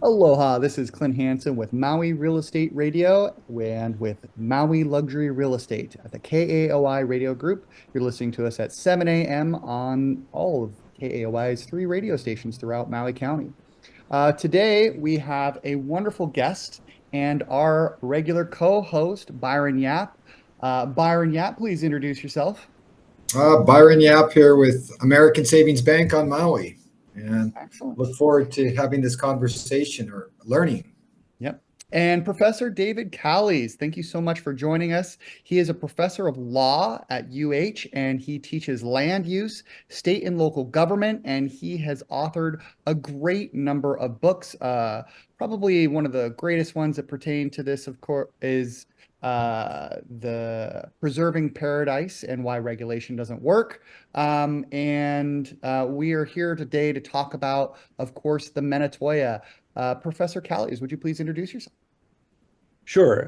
Aloha, this is Clint Hansen with Maui Real Estate Radio and with Maui Luxury Real Estate at the KAOI radio group. You're listening to us at 7 a.m. on all of KAOI's three radio stations throughout Maui County. Today, we have a wonderful guest and our regular co-host, Byron Yap. Byron Yap, please introduce yourself. Byron Yap here with American Savings Bank on Maui, and Excellent. look forward to having this conversation or learning. Yep. And Professor David Callies, thank you so much for joining us. He is a professor of law at UH and he teaches land use, state and local government, and he has authored a great number of books. Probably one of the greatest ones that pertain to this, of course, is the Preserving Paradise and Why Regulation Doesn't Work. We are here today to talk about, of course, the Minatoya. Professor Callies, would you please introduce yourself? Sure.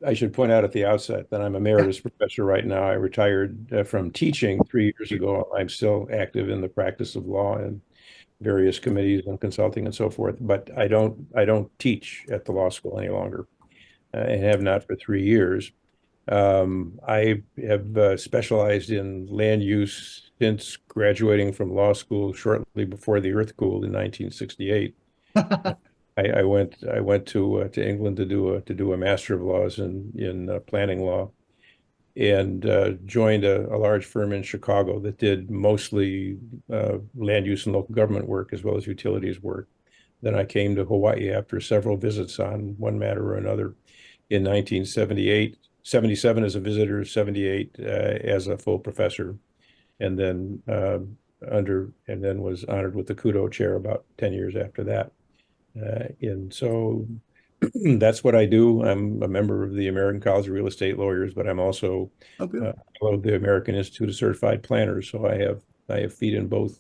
I should point out at the outset that I'm emeritus professor right now. I retired from teaching 3 years ago. I'm still active in the practice of law and various committees and consulting and so forth, but I don't teach at the law school any longer and have not for 3 years. I have specialized in land use since graduating from law school shortly before the earth cooled in 1968. I went to England to do a Master of Laws in planning law, and joined a large firm in Chicago that did mostly land use and local government work as well as utilities work. Then I came to Hawaii after several visits on one matter or another in 1978, 77 as a visitor, 78 as a full professor, and then was honored with the Kudo chair about 10 years after that. And so that's what I do. I'm a member of the American College of Real Estate Lawyers, but I'm also fellow of the American Institute of Certified Planners. So I have feet in both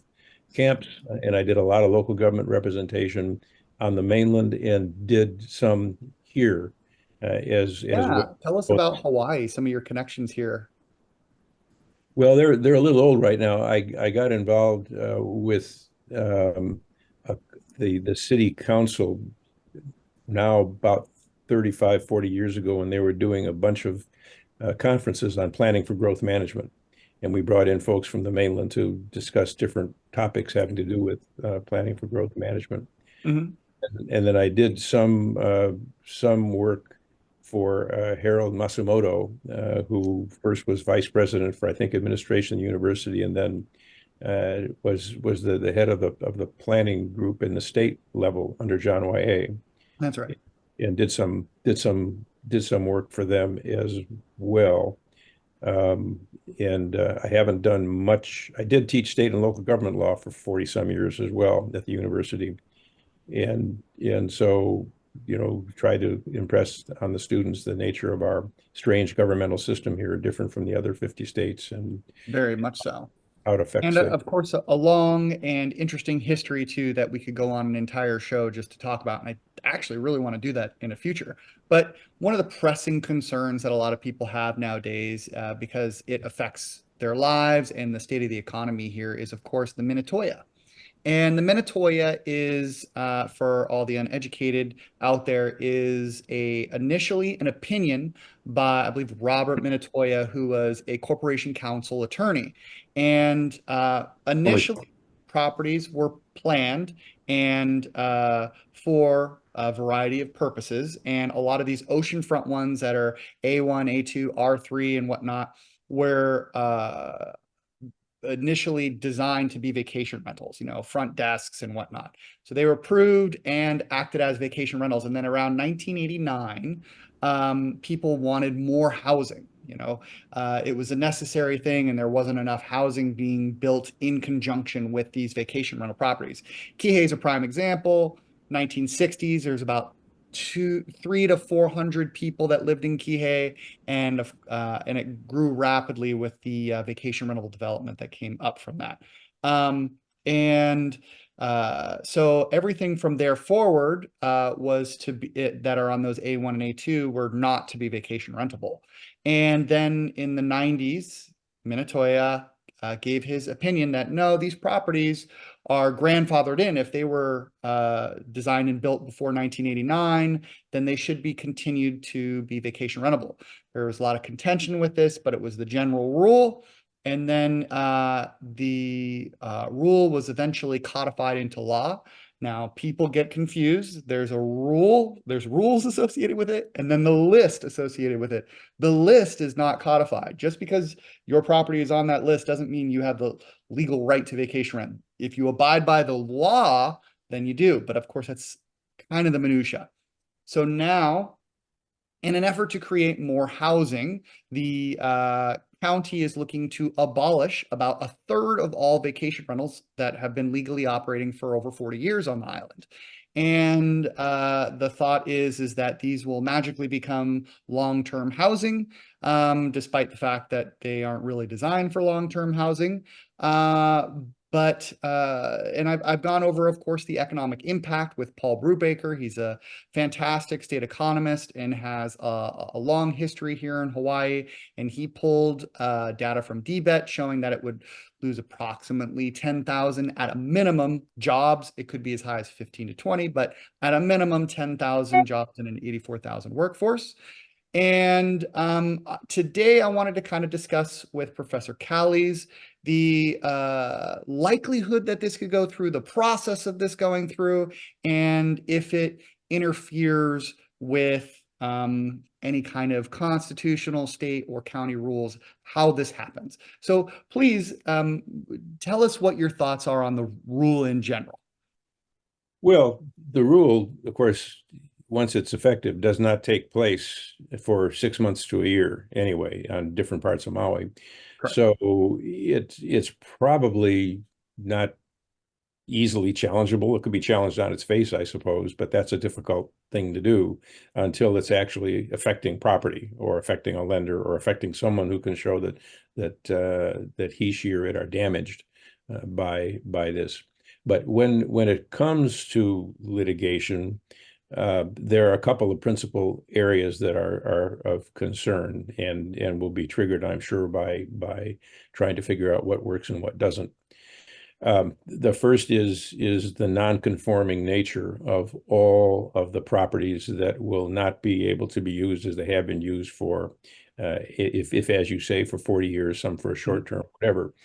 camps, and I did a lot of local government representation on the mainland and did some here as well. Tell us about Hawaii, some of your connections here. Well, they're a little old right now. I got involved with the city council now about 35, 40 years ago, when they were doing a bunch of conferences on planning for growth management. And we brought in folks from the mainland to discuss different topics having to do with planning for growth management. Mm-hmm. And then I did some work for Harold Masumoto, who first was vice president for, I think, administration university, and then was the head of the planning group in the state level under John Y.A. That's right. And did some work for them as well. I haven't done much. I did teach state and local government law for 40 some years as well at the university. And so, try to impress on the students the nature of our strange governmental system here, different from the other 50 states, and very much so. How it affects and of course, a long and interesting history too that we could go on an entire show just to talk about. And I actually really want to do that in the future. But one of the pressing concerns that a lot of people have nowadays, because it affects their lives and the state of the economy here, is of course the Minatoya. And the Minatoya is, for all the uneducated out there, is initially an opinion by, I believe, Robert Minatoya, who was a corporation counsel attorney. And initially, properties were planned and for a variety of purposes. And a lot of these oceanfront ones that are A1, A2, R3, and whatnot were initially designed to be vacation rentals, front desks and whatnot. So they were approved and acted as vacation rentals. And then around 1989, people wanted more housing. It was a necessary thing, and there wasn't enough housing being built in conjunction with these vacation rental properties. Kihei is a prime example. 1960s, there's about 300 to 400 people that lived in Kihei, and it grew rapidly with the vacation rental development that came up from that. So everything from there forward was to be that are on those A1 and A2 were not to be vacation rentable. And then in the 90s, Minatoya gave his opinion that no, these properties are grandfathered in. If they were designed and built before 1989, then they should be continued to be vacation rentable. There was a lot of contention with this, but it was the general rule. And then the rule was eventually codified into law. Now, people get confused. There's a rule, there's rules associated with it, and then the list associated with it. The list is not codified. Just because your property is on that list doesn't mean you have the legal right to vacation rent. If you abide by the law, then you do. But of course, that's kind of the minutia. So now, in an effort to create more housing, the county is looking to abolish about a third of all vacation rentals that have been legally operating for over 40 years on the island. And the thought is that these will magically become long-term housing, despite the fact that they aren't really designed for long-term housing. And I've gone over, of course, the economic impact with Paul Brubaker. He's a fantastic state economist and has a long history here in Hawaii. And he pulled data from DBET showing that it would lose approximately 10,000 at a minimum jobs. It could be as high as 15 to 20, but at a minimum 10,000 jobs in an 84,000 workforce. And today I wanted to kind of discuss with Professor Callies the likelihood that this could go through, the process of this going through, and if it interferes with any kind of constitutional, state, or county rules, how this happens. So please tell us what your thoughts are on the rule in general. Well, the rule, of course, once it's effective, does not take place for 6 months to a year anyway on different parts of Maui. Correct. So it's probably not easily challengeable. It could be challenged on its face, I suppose, but that's a difficult thing to do until it's actually affecting property or affecting a lender or affecting someone who can show that he, she, or it are damaged by this. But when it comes to litigation, there are a couple of principal areas that are of concern and will be triggered, I'm sure, by trying to figure out what works and what doesn't. The first is the non-conforming nature of all of the properties that will not be able to be used as they have been used for, if as you say, for 40 years, some for a short term, whatever.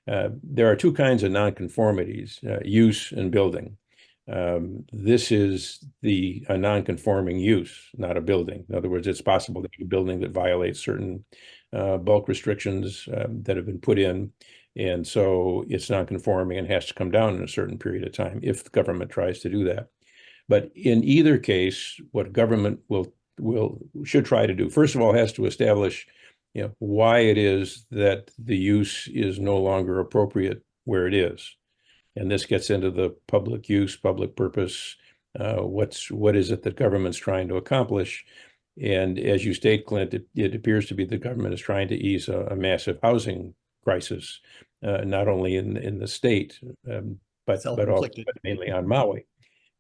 There are two kinds of nonconformities, use and building. This is a non-conforming use, not a building. In other words, it's possible to have a building that violates certain bulk restrictions that have been put in, and so it's non-conforming and has to come down in a certain period of time if the government tries to do that. But in either case, what government should try to do, first of all, has to establish why it is that the use is no longer appropriate where it is. And this gets into the public use, public purpose, what is it that government's trying to accomplish? And as you state, Clint, it appears to be the government is trying to ease a massive housing crisis, not only in the state, but also mainly on Maui,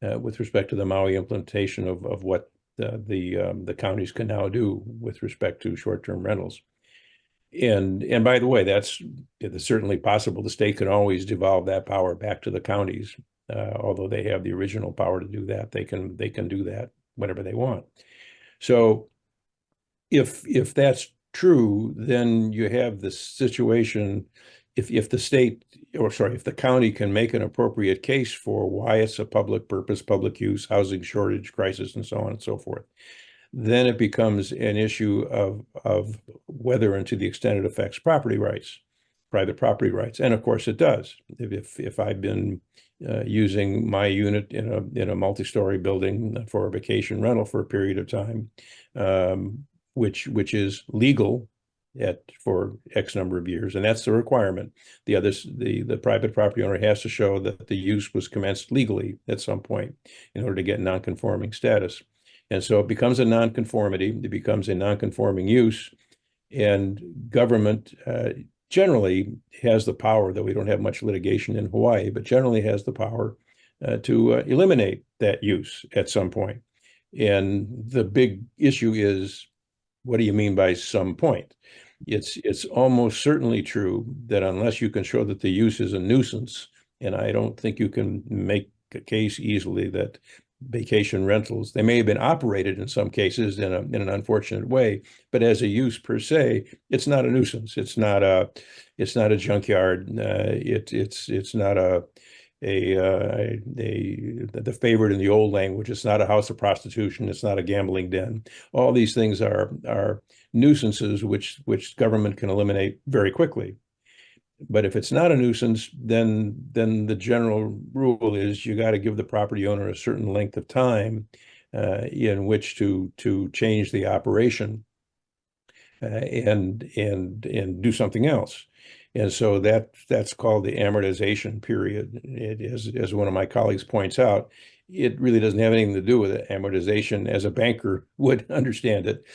with respect to the Maui implementation of what the counties can now do with respect to short-term rentals. And by the way, it's certainly possible. The state can always devolve that power back to the counties, although they have the original power to do that. They can do that whenever they want. So if that's true, then you have the situation. If the county can make an appropriate case for why it's a public purpose, public use, housing shortage crisis, and so on and so forth, then it becomes an issue of whether and to the extent it affects property rights, private property rights. And of course it does. If I've been using my unit in a multi-story building for a vacation rental for a period of time, which is legal for X number of years, and that's the requirement. The private property owner has to show that the use was commenced legally at some point in order to get non-conforming status. And so it becomes a nonconformity, it becomes a nonconforming use, and government generally has the power, though we don't have much litigation in Hawaii, but generally has the power to eliminate that use at some point. And the big issue is, what do you mean by some point? It's almost certainly true that unless you can show that the use is a nuisance, and I don't think you can make a case easily that vacation rentals, they may have been operated in some cases in an unfortunate way, but as a use per se, it's not a nuisance. It's not a junkyard. It's not the favorite in the old language. It's not a house of prostitution. It's not a gambling den. All these things are nuisances which government can eliminate very quickly. But if it's not a nuisance, then the general rule is you got to give the property owner a certain length of time in which to change the operation and do something else. And so that's called the amortization period. It is, as one of my colleagues points out, it really doesn't have anything to do with it. Amortization, as a banker would understand it.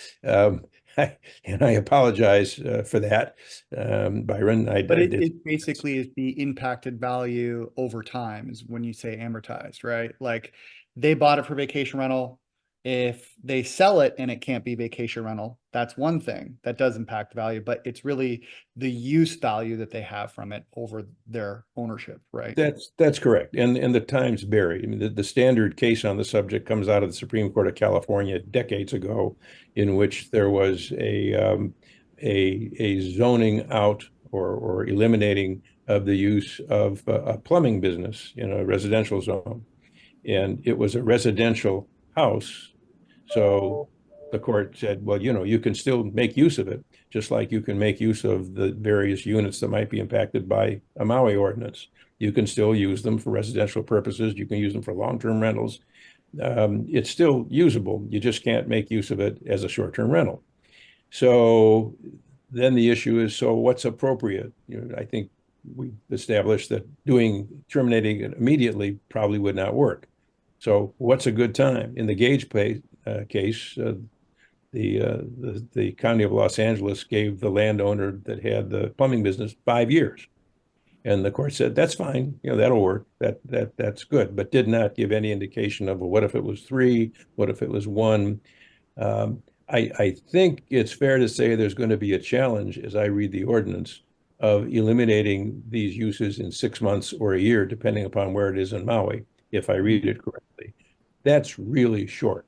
And I apologize for that, Byron. But it basically is the impacted value over time is when you say amortized, right? Like they bought it for vacation rental. If they sell it and it can't be vacation rental, that's one thing that does impact value, but it's really the use value that they have from it over their ownership, right? That's correct. And the times vary. I mean, the standard case on the subject comes out of the Supreme Court of California decades ago, in which there was a zoning out or eliminating of the use of a plumbing business in a residential zone. And it was a residential house. So the court said, well, you can still make use of it, just like you can make use of the various units that might be impacted by a Maui ordinance. You can still use them for residential purposes. You can use them for long-term rentals. It's still usable. You just can't make use of it as a short-term rental. So then the issue is, so what's appropriate? I think we established that terminating it immediately probably would not work. So what's a good time? In the Gage case, the county of Los Angeles gave the landowner that had the plumbing business 5 years. And the court said, that's fine, that'll work, that's good, but did not give any indication of, well, what if it was 3? What if it was 1? I think it's fair to say there's going to be a challenge, as I read the ordinance, of eliminating these uses in 6 months or a year, depending upon where it is in Maui, if I read it correctly. That's really short.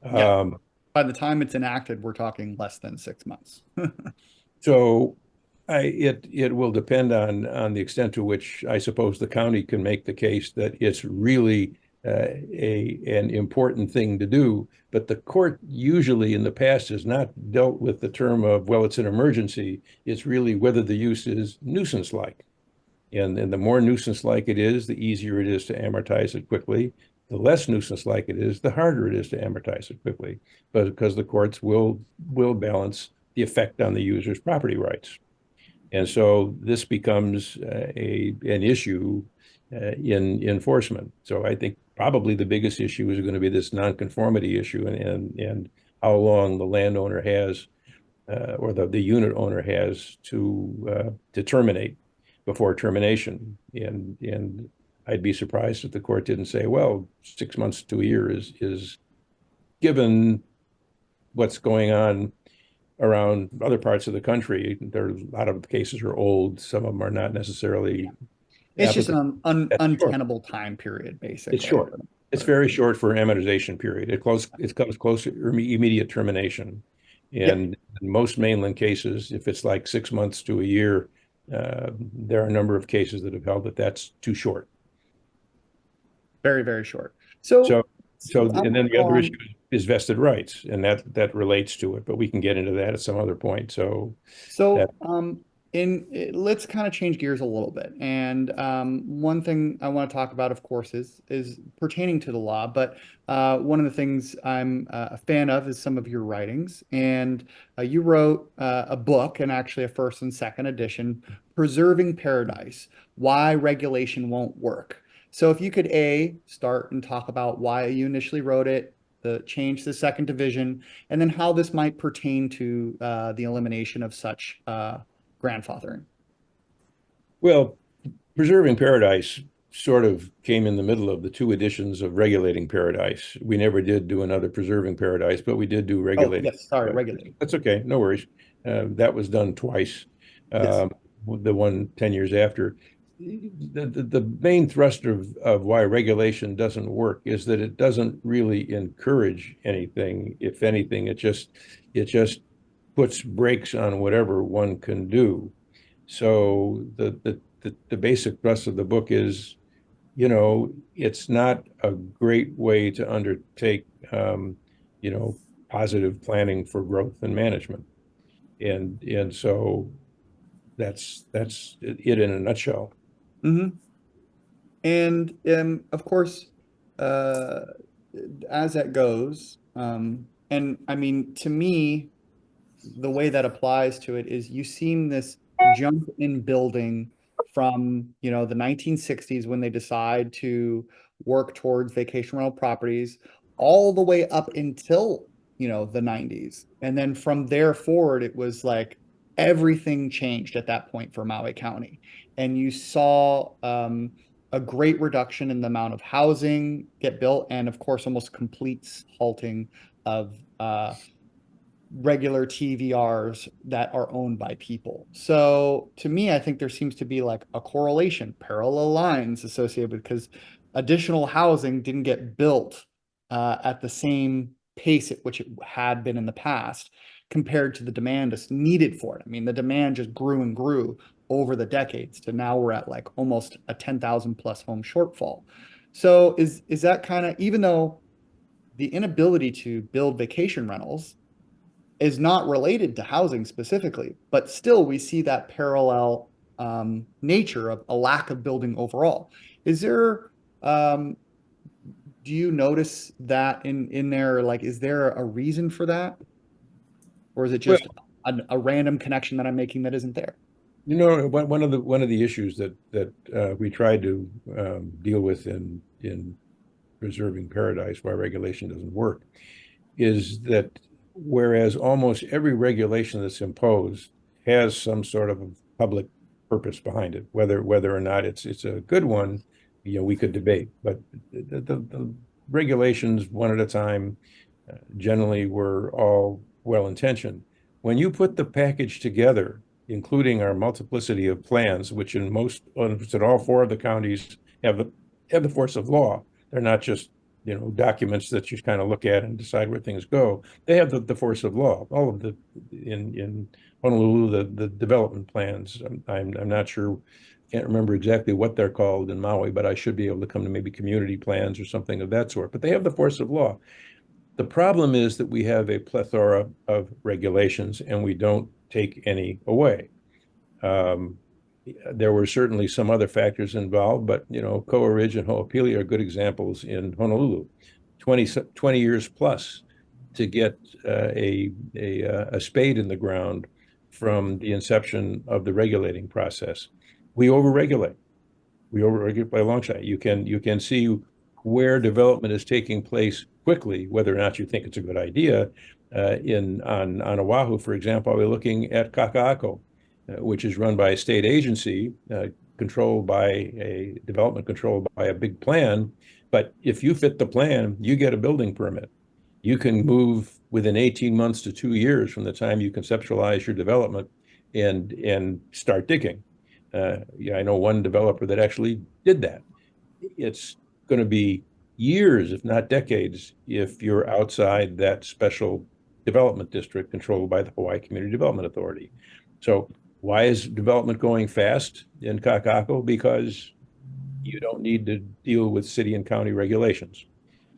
Yeah. By the time it's enacted, we're talking less than 6 months. So it will depend on the extent to which I suppose the county can make the case that it's really an important thing to do. But the court usually in the past has not dealt with the term of, well, it's an emergency. It's really whether the use is nuisance-like. And the more nuisance-like it is, the easier it is to amortize it quickly. The less nuisance-like it is, the harder it is to amortize it quickly, but because the courts will balance the effect on the user's property rights. And so this becomes an issue in enforcement. So I think probably the biggest issue is going to be this nonconformity issue and how long the landowner has or the unit owner has to terminate before termination. And I'd be surprised if the court didn't say, well, 6 months to a year is given what's going on around other parts of the country. There are a lot of cases are old. Some of them are not necessarily. It's just an untenable time period, basically. It's short. It's very short for amortization period. It comes close to immediate termination. And in most mainland cases, if it's like 6 months to a year, there are a number of cases that have held that that's too short. Very, very short. So and then the other issue is vested rights, and that relates to it, but we can get into that at some other point. Let's kind of change gears a little bit. And one thing I want to talk about, of course, is pertaining to the law. But one of the things I'm a fan of is some of your writings. And you wrote a book, and actually a first and second edition, Preserving Paradise: Why Regulation Won't Work. So if you could start and talk about why you initially wrote it, the change to the second division, and then how this might pertain to the elimination of such grandfathering. Well, Preserving Paradise sort of came in the middle of the 2 editions of Regulating Paradise. We never did do another Preserving Paradise, but we did do Regulating. Oh, yes, sorry, Regulating. That's okay, no worries. That was done twice. Yes. The one 10 years after. The main thrust of why regulation doesn't work is that it doesn't really encourage anything. If anything, it just puts brakes on whatever one can do. So the basic thrust of the book is, it's not a great way to undertake, you know, positive planning for growth and management. And so that's it in a nutshell. Hmm. And of course, uh, as that goes, and I mean, to me, the way that applies to it is you've seen this jump in building from, the 1960s when they decide to work towards vacation rental properties all the way up until, the 90s. And then from there forward, it was like everything changed at that point for Maui County. And you saw a great reduction in the amount of housing get built, and of course, almost complete halting of regular TVRs that are owned by people. So to me, I think there seems to be like a correlation, parallel lines associated with, because additional housing didn't get built at the same pace at which it had been in the past compared to the demand that's needed for it. I mean, the demand just grew and grew over the decades to now we're at like almost a 10,000 plus home shortfall. So is that kind of, even though the inability to build vacation rentals is not related to housing specifically, but still we see that parallel nature of a lack of building overall. Is there, do you notice that in there? Like, is there a reason for that, or is it Well, just a random connection that I'm making that isn't there? one of the issues that we tried to deal with in preserving paradise, why regulation doesn't work, is that whereas almost every regulation that's imposed has some sort of public purpose behind it, whether or not it's a good one, we could debate. But the regulations, one at a time, generally were all well-intentioned. When you put the package together, including our multiplicity of plans, which in all four of the counties have the force of law. They're not just, documents that you kind of look at and decide where things go. They have the force of law. All of in Honolulu, the development plans. I'm not sure, can't remember exactly what they're called in Maui, but I should be able to come to maybe community plans or something of that sort. But they have the force of law. The problem is that we have a plethora of regulations and we don't take any away. Um, there were certainly some other factors involved, but Koa Ridge and Ho'opili are good examples in Honolulu. 20 years plus to get a spade in the ground from the inception of the regulating process. We overregulate. We overregulate by a long shot. You can see where development is taking place quickly, whether or not you think it's a good idea. On Oahu, for example, we're looking at Kaka'ako, which is run by a state agency, controlled by a development controlled by a big plan. But if you fit the plan, you get a building permit. You can move within 18 months to 2 years from the time you conceptualize your development and start digging. Yeah, I know one developer that actually did that. It's going to be years, if not decades, if you're outside that special development district controlled by the Hawaii Community Development Authority. So why is development going fast in Kaka'ako? Because you don't need to deal with city and county regulations.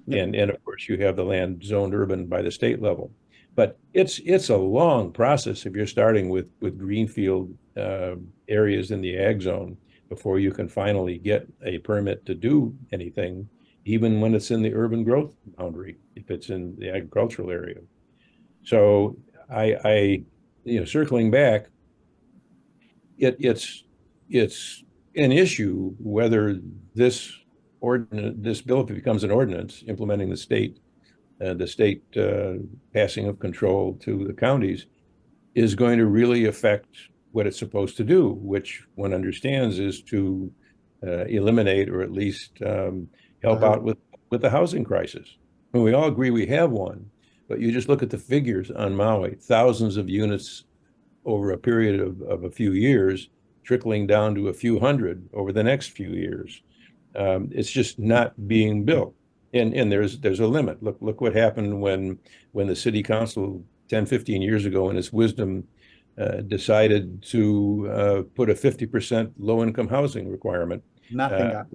Yep. And of course you have the land zoned urban by the state level. But it's a long process if you're starting with greenfield areas in the ag zone before you can finally get a permit to do anything, even when it's in the urban growth boundary, if it's in the agricultural area. So I circling back, it's an issue whether this bill, if it becomes an ordinance implementing the state passing of control to the counties, is going to really affect what it's supposed to do, which one understands is to eliminate or at least help out with the housing crisis. And we all agree we have one, but you just look at the figures on Maui, thousands of units over a period of a few years, trickling down to a few hundred over the next few years. It's just not being built. And there's a limit. Look what happened when the city council 10, 15 years ago in its wisdom decided to put a 50% low-income housing requirement. Nothing got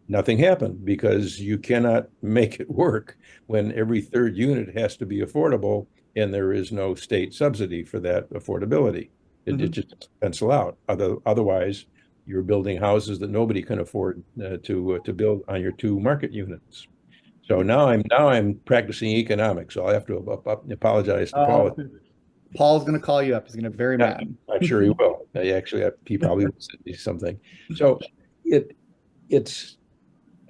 Nothing happened because you cannot make it work when every third unit has to be affordable and there is no state subsidy for that affordability. It just doesn't pencil out. Otherwise, you're building houses that nobody can afford to build on your two market units. So now I'm practicing economics. So I'll have to apologize to Paul. Paul's going to call you up. He's going to be very mad. I'm sure he will. He probably will send me something. So it's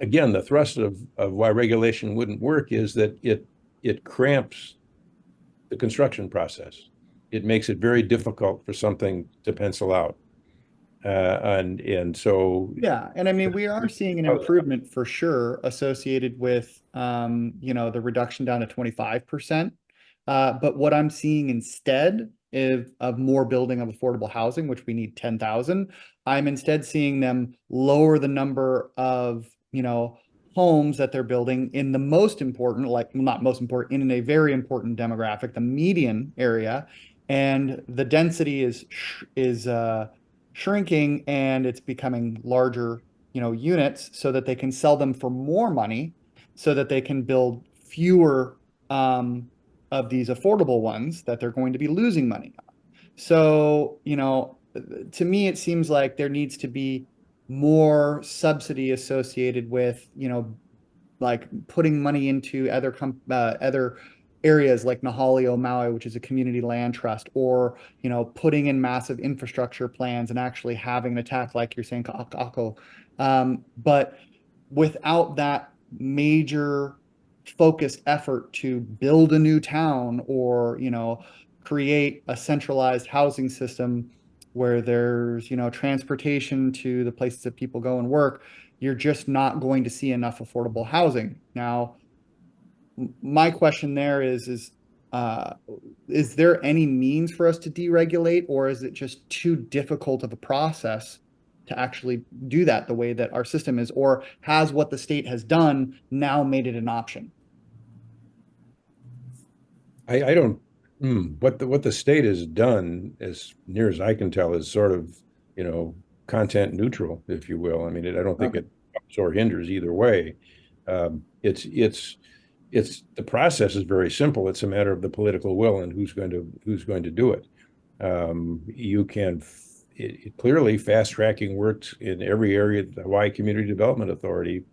again, the thrust of why regulation wouldn't work is that it cramps the construction process. It makes it very difficult for something to pencil out. And so Yeah, and I mean we are seeing an improvement for sure associated with the reduction down to 25%. But what I'm seeing instead of more building of affordable housing, which we need 10,000, I'm instead seeing them lower the number of homes that they're building in the most important, like not most important, in a very important demographic, the median area, and the density is shrinking and it's becoming larger, units so that they can sell them for more money, so that they can build fewer of these affordable ones that they're going to be losing money on. So, to me, it seems like there needs to be more subsidy associated with, like putting money into other areas like Nahalio, Maui, which is a community land trust, or putting in massive infrastructure plans and actually having an attack like you're saying, Ka'ako. But without that major focused effort to build a new town or create a centralized housing system where there's transportation to the places that people go and work, you're just not going to see enough affordable housing. Now, my question there is there any means for us to deregulate, or is it just too difficult of a process to actually do that the way that our system is, or has what the state has done now made it an option? I don't what the state has done, as near as I can tell, is sort of, content neutral, if you will. I mean, I don't think it helps or hinders either way. It's the process is very simple. It's a matter of the political will and who's going to do it. You can clearly fast tracking works in every area. The Hawaii Community Development Authority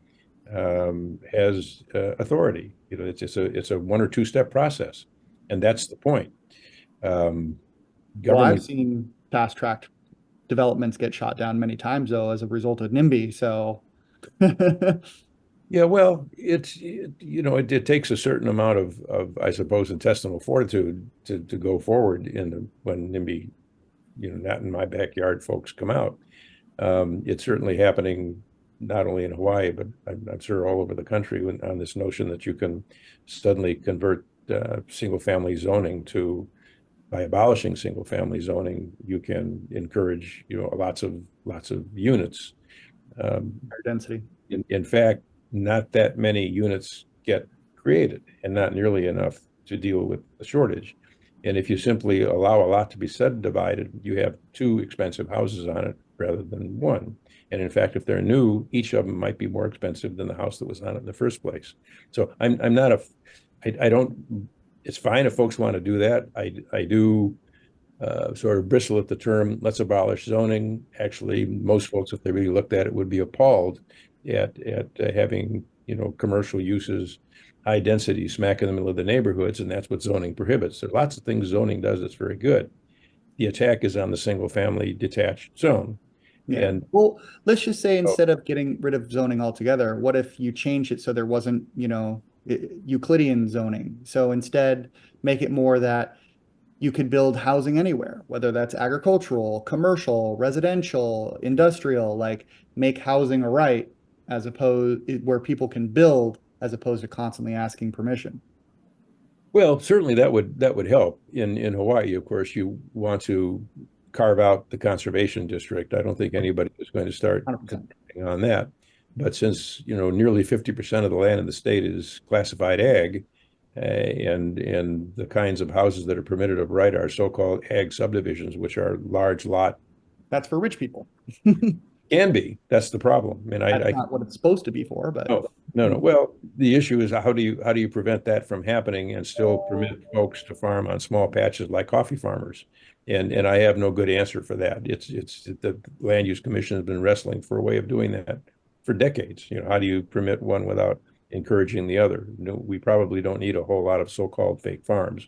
has authority. It's a one or two step process, and that's the point. Well, I've seen fast tracked developments get shot down many times though as a result of NIMBY. So yeah, well, it takes a certain amount of I suppose intestinal fortitude to go forward when NIMBY, not in my backyard folks come out. It's certainly happening not only in Hawaii, but I'm sure all over the country on this notion that you can suddenly convert single family zoning by abolishing single family zoning, you can encourage, lots of units. higher density. In fact, not that many units get created and not nearly enough to deal with the shortage. And if you simply allow a lot to be subdivided, you have two expensive houses on it rather than one. And in fact, if they're new, each of them might be more expensive than the house that was on it in the first place. So I'm not I don't, it's fine if folks want to do that. I do sort of bristle at the term, let's abolish zoning. Actually, most folks, if they really looked at it, would be appalled at having, commercial uses, high density smack in the middle of the neighborhoods, and that's what zoning prohibits. There are lots of things zoning does that's very good. The attack is on the single family detached zone. Yeah. And well, let's just say instead of getting rid of zoning altogether, what if you change it so there wasn't, Euclidean zoning? So instead, make it more that you could build housing anywhere, whether that's agricultural, commercial, residential, industrial, like make housing a right as opposed where people can build as opposed to constantly asking permission. Well, certainly that would help. In Hawaii, of course, you want to carve out the conservation district. I don't think anybody is going to start 100%. commenting on that. But since, nearly 50% of the land in the state is classified ag, and the kinds of houses that are permitted of right are so-called ag subdivisions, which are large lot, That's for rich people. can be. That's the problem. I mean, That's I not what it's supposed to be for, but No, no. Well, the issue is how do you prevent that from happening and still permit folks to farm on small patches like coffee farmers? And I have no good answer for that. It's the Land Use Commission has been wrestling for a way of doing that for decades. How do you permit one without encouraging the other? We probably don't need a whole lot of so-called fake farms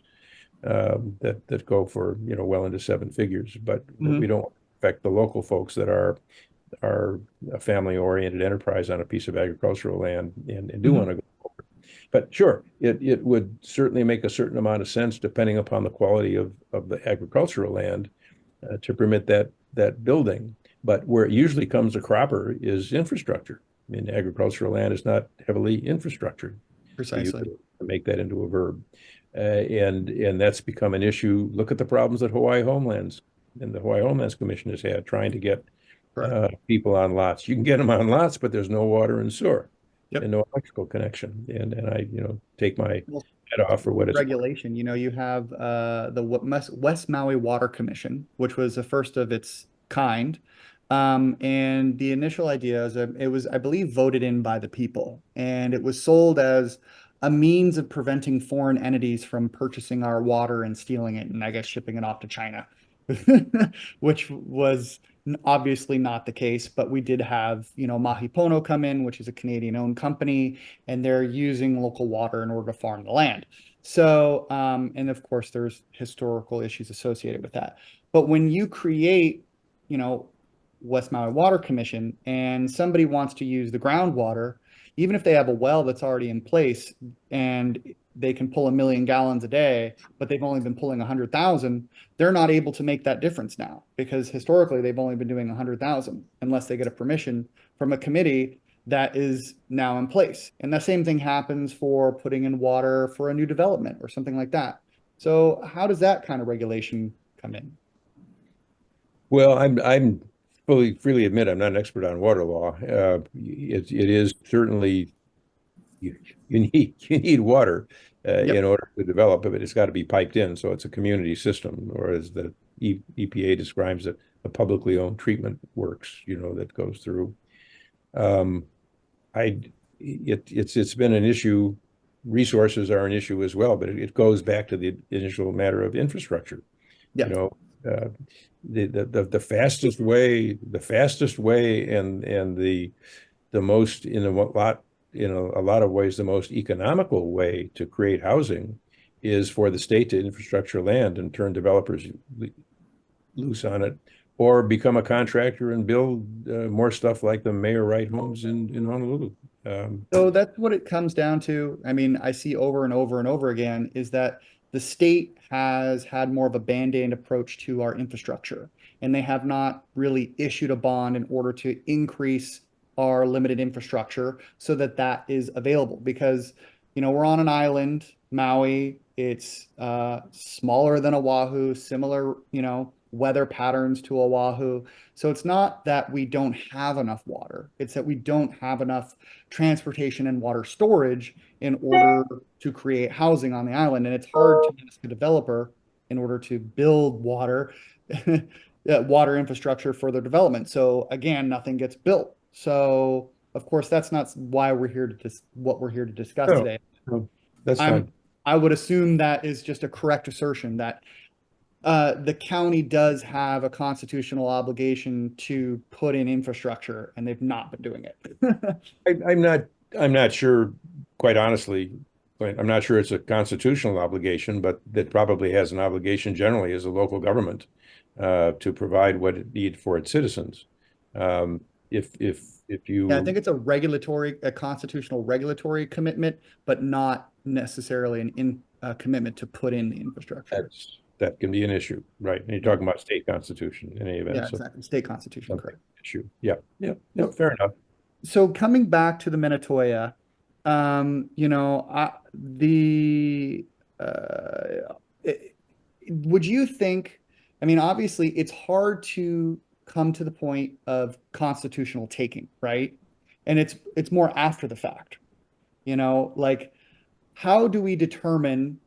that go for well into seven figures, but we Mhm. don't affect the local folks that are a family-oriented enterprise on a piece of agricultural land and do want to go forward. But sure, it would certainly make a certain amount of sense, depending upon the quality of the agricultural land, to permit that building. But where it usually comes a cropper is infrastructure. I mean, agricultural land is not heavily infrastructured. Precisely. To make that into a verb. And that's become an issue. Look at the problems that Hawaii Homelands and the Hawaii Homelands Commission has had trying to get people on lots. You can get them on lots, but there's no water and sewer and no electrical connection. And I, take my head off for what it's Regulation. You have the West Maui Water Commission, which was the first of its kind. And the initial idea is that it was, I believe, voted in by the people, and it was sold as a means of preventing foreign entities from purchasing our water and stealing it, and I guess shipping it off to China, which was obviously not the case. But we did have, Mahi Pono come in, which is a Canadian-owned company, and they're using local water in order to farm the land. So, and of course, there's historical issues associated with that. But when you create, West Maui Water Commission, and somebody wants to use the groundwater, even if they have a well that's already in place and they can pull 1 million gallons a day, but they've only been pulling 100,000, they're not able to make that difference now, because historically they've only been doing 100,000 unless they get a permission from a committee that is now in place. And the same thing happens for putting in water for a new development or something like that. So how does that kind of regulation come in? Well, I'm freely admit I'm not an expert on water law. It is certainly you need water in order to develop it, but it's got to be piped in, so it's a community system, or as the EPA describes it, a publicly owned treatment works, that goes through. It's been an issue. Resources are an issue as well, but it goes back to the initial matter of infrastructure. The fastest way and the most in a lot of ways the most economical way to create housing is for the state to infrastructure land and turn developers loose on it, or become a contractor and build more stuff like the Mayor Wright homes in Honolulu. So that's what it comes down to. I mean, I see over and over and over again is that the state has had more of a band-aid approach to our infrastructure, and they have not really issued a bond in order to increase our limited infrastructure so that that is available. Because, we're on an island, Maui. It's smaller than Oahu, similar, weather patterns to Oahu. So it's not that we don't have enough water. It's that we don't have enough transportation and water storage in order to create housing on the island. And it's hard to ask a developer in order to build water, water infrastructure for their development. So again, nothing gets built. So of course, that's not why we're here to what we're here to discuss today. No, that's fine. I would assume that is just a correct assertion that the county does have a constitutional obligation to put in infrastructure, and they've not been doing it. I'm not sure, quite honestly. I'm not sure it's a constitutional obligation, but that probably has an obligation generally as a local government to provide what it needs for its citizens. If you, Yeah, I think it's a constitutional regulatory commitment, but not necessarily a commitment to put in the infrastructure. that can be an issue, right? And you're talking about state constitution in any event. Yeah, exactly. State constitution, correct. Issue. Yeah, fair enough. So coming back to the Minatoya, uh, it- would you think, I mean, obviously it's hard to come to the point of constitutional taking, right? And it's more after the fact, like how do we determine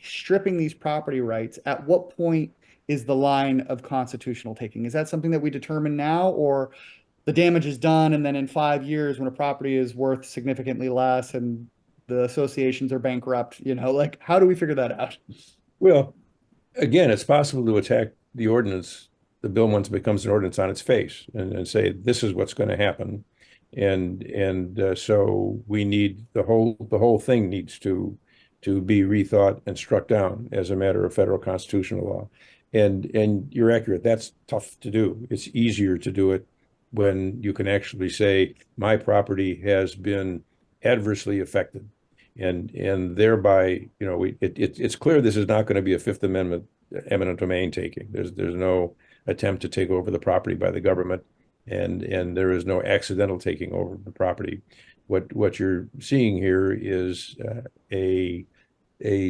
stripping these property rights? At what point is the line of constitutional taking? Is that something that we determine now, or the damage is done and then in 5 years when a property is worth significantly less and the associations are bankrupt, like how do we figure that out? Well, again, it's possible to attack the ordinance, the bill once it becomes an ordinance on its face, and say this is what's going to happen, and so we need the whole thing needs to be rethought and struck down as a matter of federal constitutional law. And you're accurate. That's tough to do. It's easier to do it when you can actually say my property has been adversely affected, and thereby, it's clear this is not going to be a Fifth Amendment eminent domain taking. There's no attempt to take over the property by the government, and there is no accidental taking over the property. What you're seeing here is a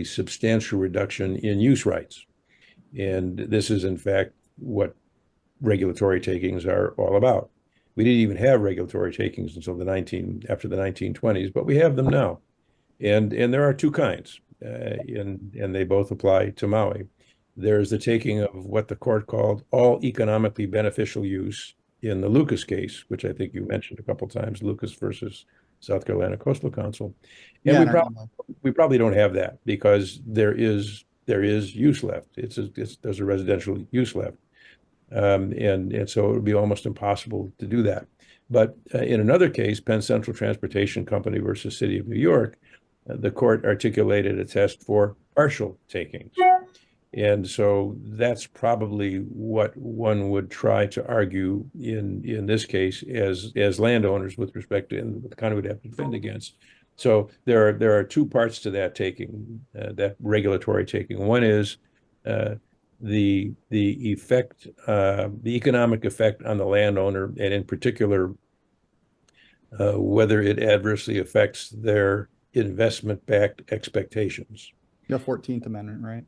substantial reduction in use rights, and this is in fact what regulatory takings are all about. We didn't even have regulatory takings until after the 1920s, but we have them now. And there are two kinds, and they both apply to Maui. There's the taking of what the court called all economically beneficial use in the Lucas case, which I think you mentioned a couple of times, Lucas versus South Carolina Coastal Council. And Yeah, we probably don't have that because there is use left. There's a residential use left. And so it would be almost impossible to do that. But in another case, Penn Central Transportation Company versus City of New York, the court articulated a test for partial takings. And so that's probably what one would try to argue in this case as landowners with respect to what the county would have to defend against. So there are two parts to that taking, that regulatory taking. One is the effect, the economic effect on the landowner, and in particular, whether it adversely affects their investment-backed expectations. the 14th Amendment, right?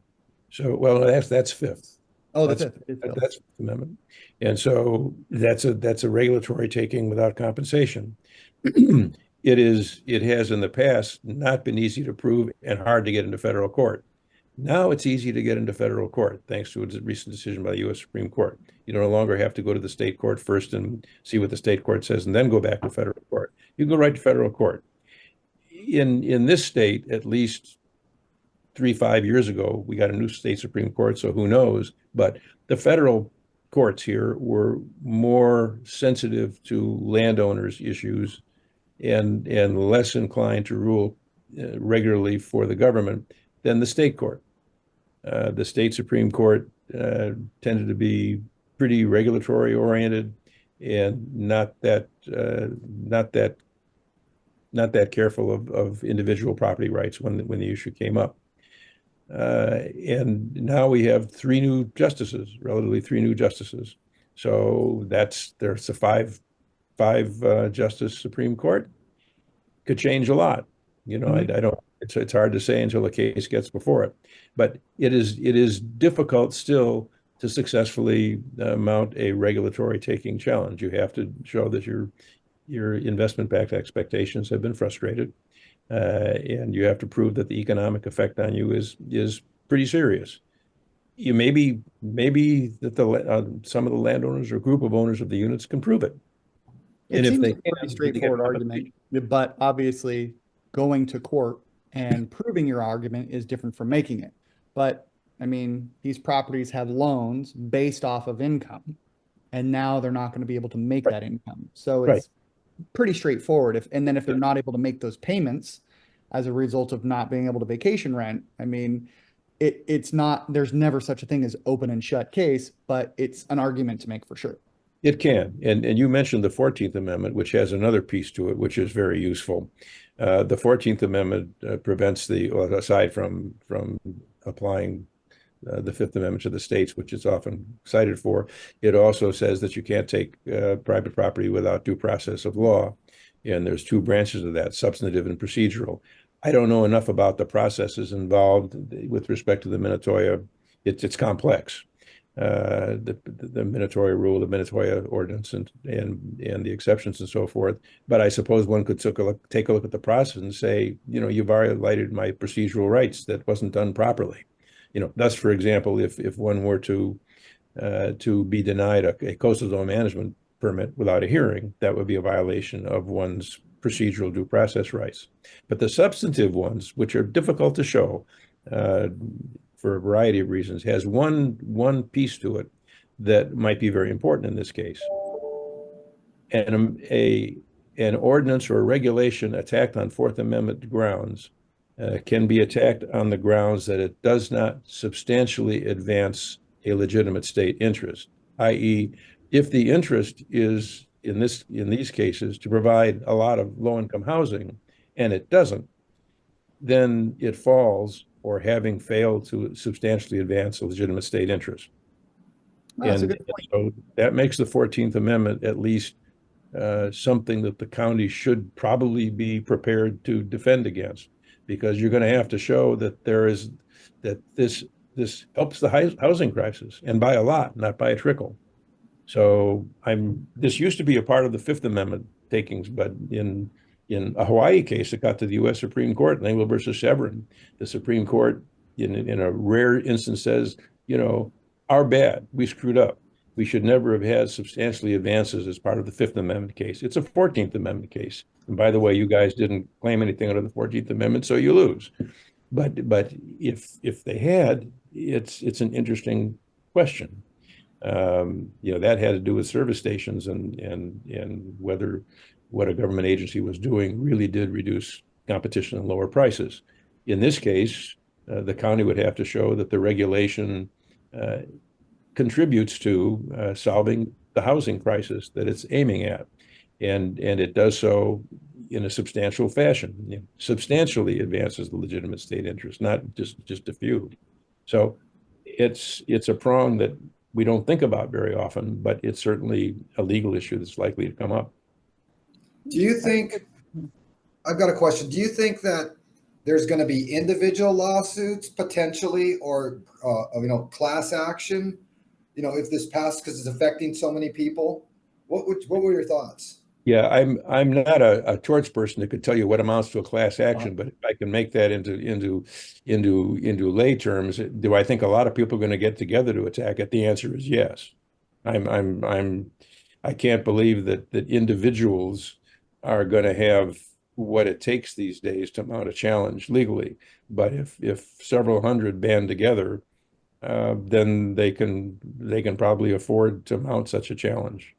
So, well, that's fifth. Oh, the That's fifth. It's fifth. Fifth Amendment, and so that's a regulatory taking without compensation. It has in the past not been easy to prove and hard to get into federal court. Now it's easy to get into federal court thanks to a recent decision by the U.S. Supreme Court. You no longer have to go to the state court first and see what the state court says and then go back to federal court. You can go right to federal court. In this state, at least 5 years ago, we got a new state Supreme Court, so who knows? But the federal courts here were more sensitive to landowners' issues and less inclined to rule regularly for the government than the state court. The state Supreme Court tended to be pretty regulatory oriented and not that careful of individual property rights when the issue came up. And now we have relatively three new justices. So there's a five justice Supreme Court. Could change a lot. I don't. It's hard to say until a case gets before it. But it is difficult still to successfully mount a regulatory taking challenge. You have to show that your investment-backed expectations have been frustrated. And you have to prove that the economic effect on you is pretty serious. You maybe that some of the landowners or group of owners of the units can prove it. It seems like a pretty straightforward argument, but obviously going to court and proving your argument is different from making it. But I mean, these properties have loans based off of income, and now they're not going to be able to make that income. So it's pretty straightforward. And then if they're not able to make those payments as a result of not being able to vacation rent, I mean, it's not, there's never such a thing as open and shut case, but it's an argument to make for sure. It can. And you mentioned the 14th Amendment, which has another piece to it, which is very useful. The 14th Amendment prevents aside from applying the Fifth Amendment to the states, which it's often cited for, it also says that you can't take private property without due process of law. And there's two branches of that, substantive and procedural. I don't know enough about the processes involved with respect to the Minatoya. It's complex. The Minatoya Rule, the Minatoya Ordinance, and the exceptions and so forth. But I suppose one could take a look at the process and say, you violated my procedural rights. That wasn't done properly. Thus, for example, if one were to be denied a coastal zone management permit without a hearing, that would be a violation of one's procedural due process rights. But the substantive ones, which are difficult to show for a variety of reasons, has one piece to it that might be very important in this case. And an ordinance or a regulation attacked on Fourth Amendment grounds can be attacked on the grounds that it does not substantially advance a legitimate state interest, i.e., if the interest is in these cases to provide a lot of low-income housing, and it doesn't, then it falls, or having failed to substantially advance a legitimate state interest. That's a good point. So that makes the 14th Amendment at least something that the county should probably be prepared to defend against, because you're going to have to show that this helps the housing crisis, and by a lot, not by a trickle. So this used to be a part of the Fifth Amendment takings, but in a Hawaii case, it got to the U.S. Supreme Court, Engel versus Chevron. The Supreme Court, in a rare instance, says, our bad, we screwed up. We should never have had substantially advances as part of the Fifth Amendment case. It's a 14th Amendment case. And by the way, you guys didn't claim anything under the 14th Amendment, so you lose. But if they had, it's an interesting question. That had to do with service stations and whether what a government agency was doing really did reduce competition and lower prices. In this case, the county would have to show that the regulation contributes to solving the housing crisis that it's aiming at, and it does so in a substantial fashion. Substantially advances the legitimate state interest, not just a few. So it's a prong that we don't think about very often, but it's certainly a legal issue that's likely to come up. Do you think, I've got a question. Do you think that there's going to be individual lawsuits potentially, or, class action, if this passes because it's affecting so many people? What were your thoughts? Yeah, I'm not a torts person that could tell you what amounts to a class action, but if I can make that into lay terms, do I think a lot of people are going to get together to attack it? The answer is yes. I can't believe that individuals are going to have what it takes these days to mount a challenge legally. But if several hundred band together, then they can probably afford to mount such a challenge.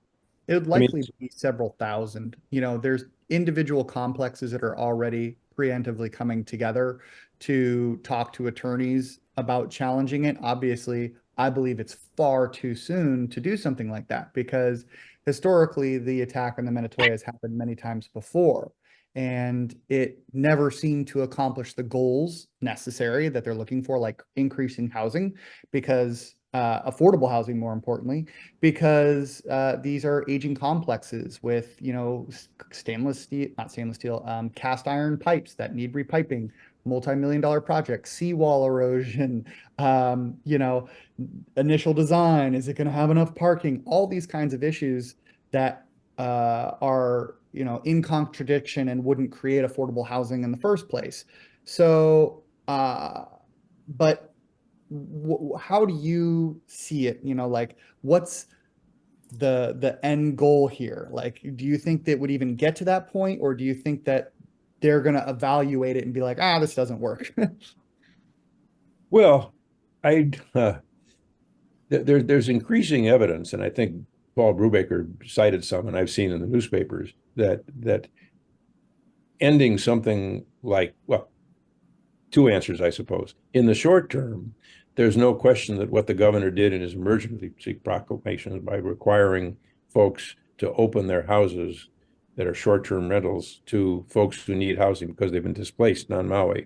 It would likely be several thousand. There's individual complexes that are already preemptively coming together to talk to attorneys about challenging it. Obviously, I believe it's far too soon to do something like that, because historically the attack on the Minatoya has happened many times before, and it never seemed to accomplish the goals necessary that they're looking for, like increasing housing, because affordable housing, more importantly, because these are aging complexes with, cast iron pipes that need repiping, multi-million-dollar projects, seawall erosion, initial design, is it going to have enough parking? All these kinds of issues that are, in contradiction and wouldn't create affordable housing in the first place. So, but how do you see it? What's the end goal here? Do you think that would even get to that point, or do you think that they're going to evaluate it and be like, this doesn't work? Well, there's increasing evidence, and I think Paul Brubaker cited some, and I've seen in the newspapers, that ending something like, well, two answers, I suppose. In the short term, there's no question that what the governor did in his emergency proclamation by requiring folks to open their houses that are short-term rentals to folks who need housing because they've been displaced on Maui,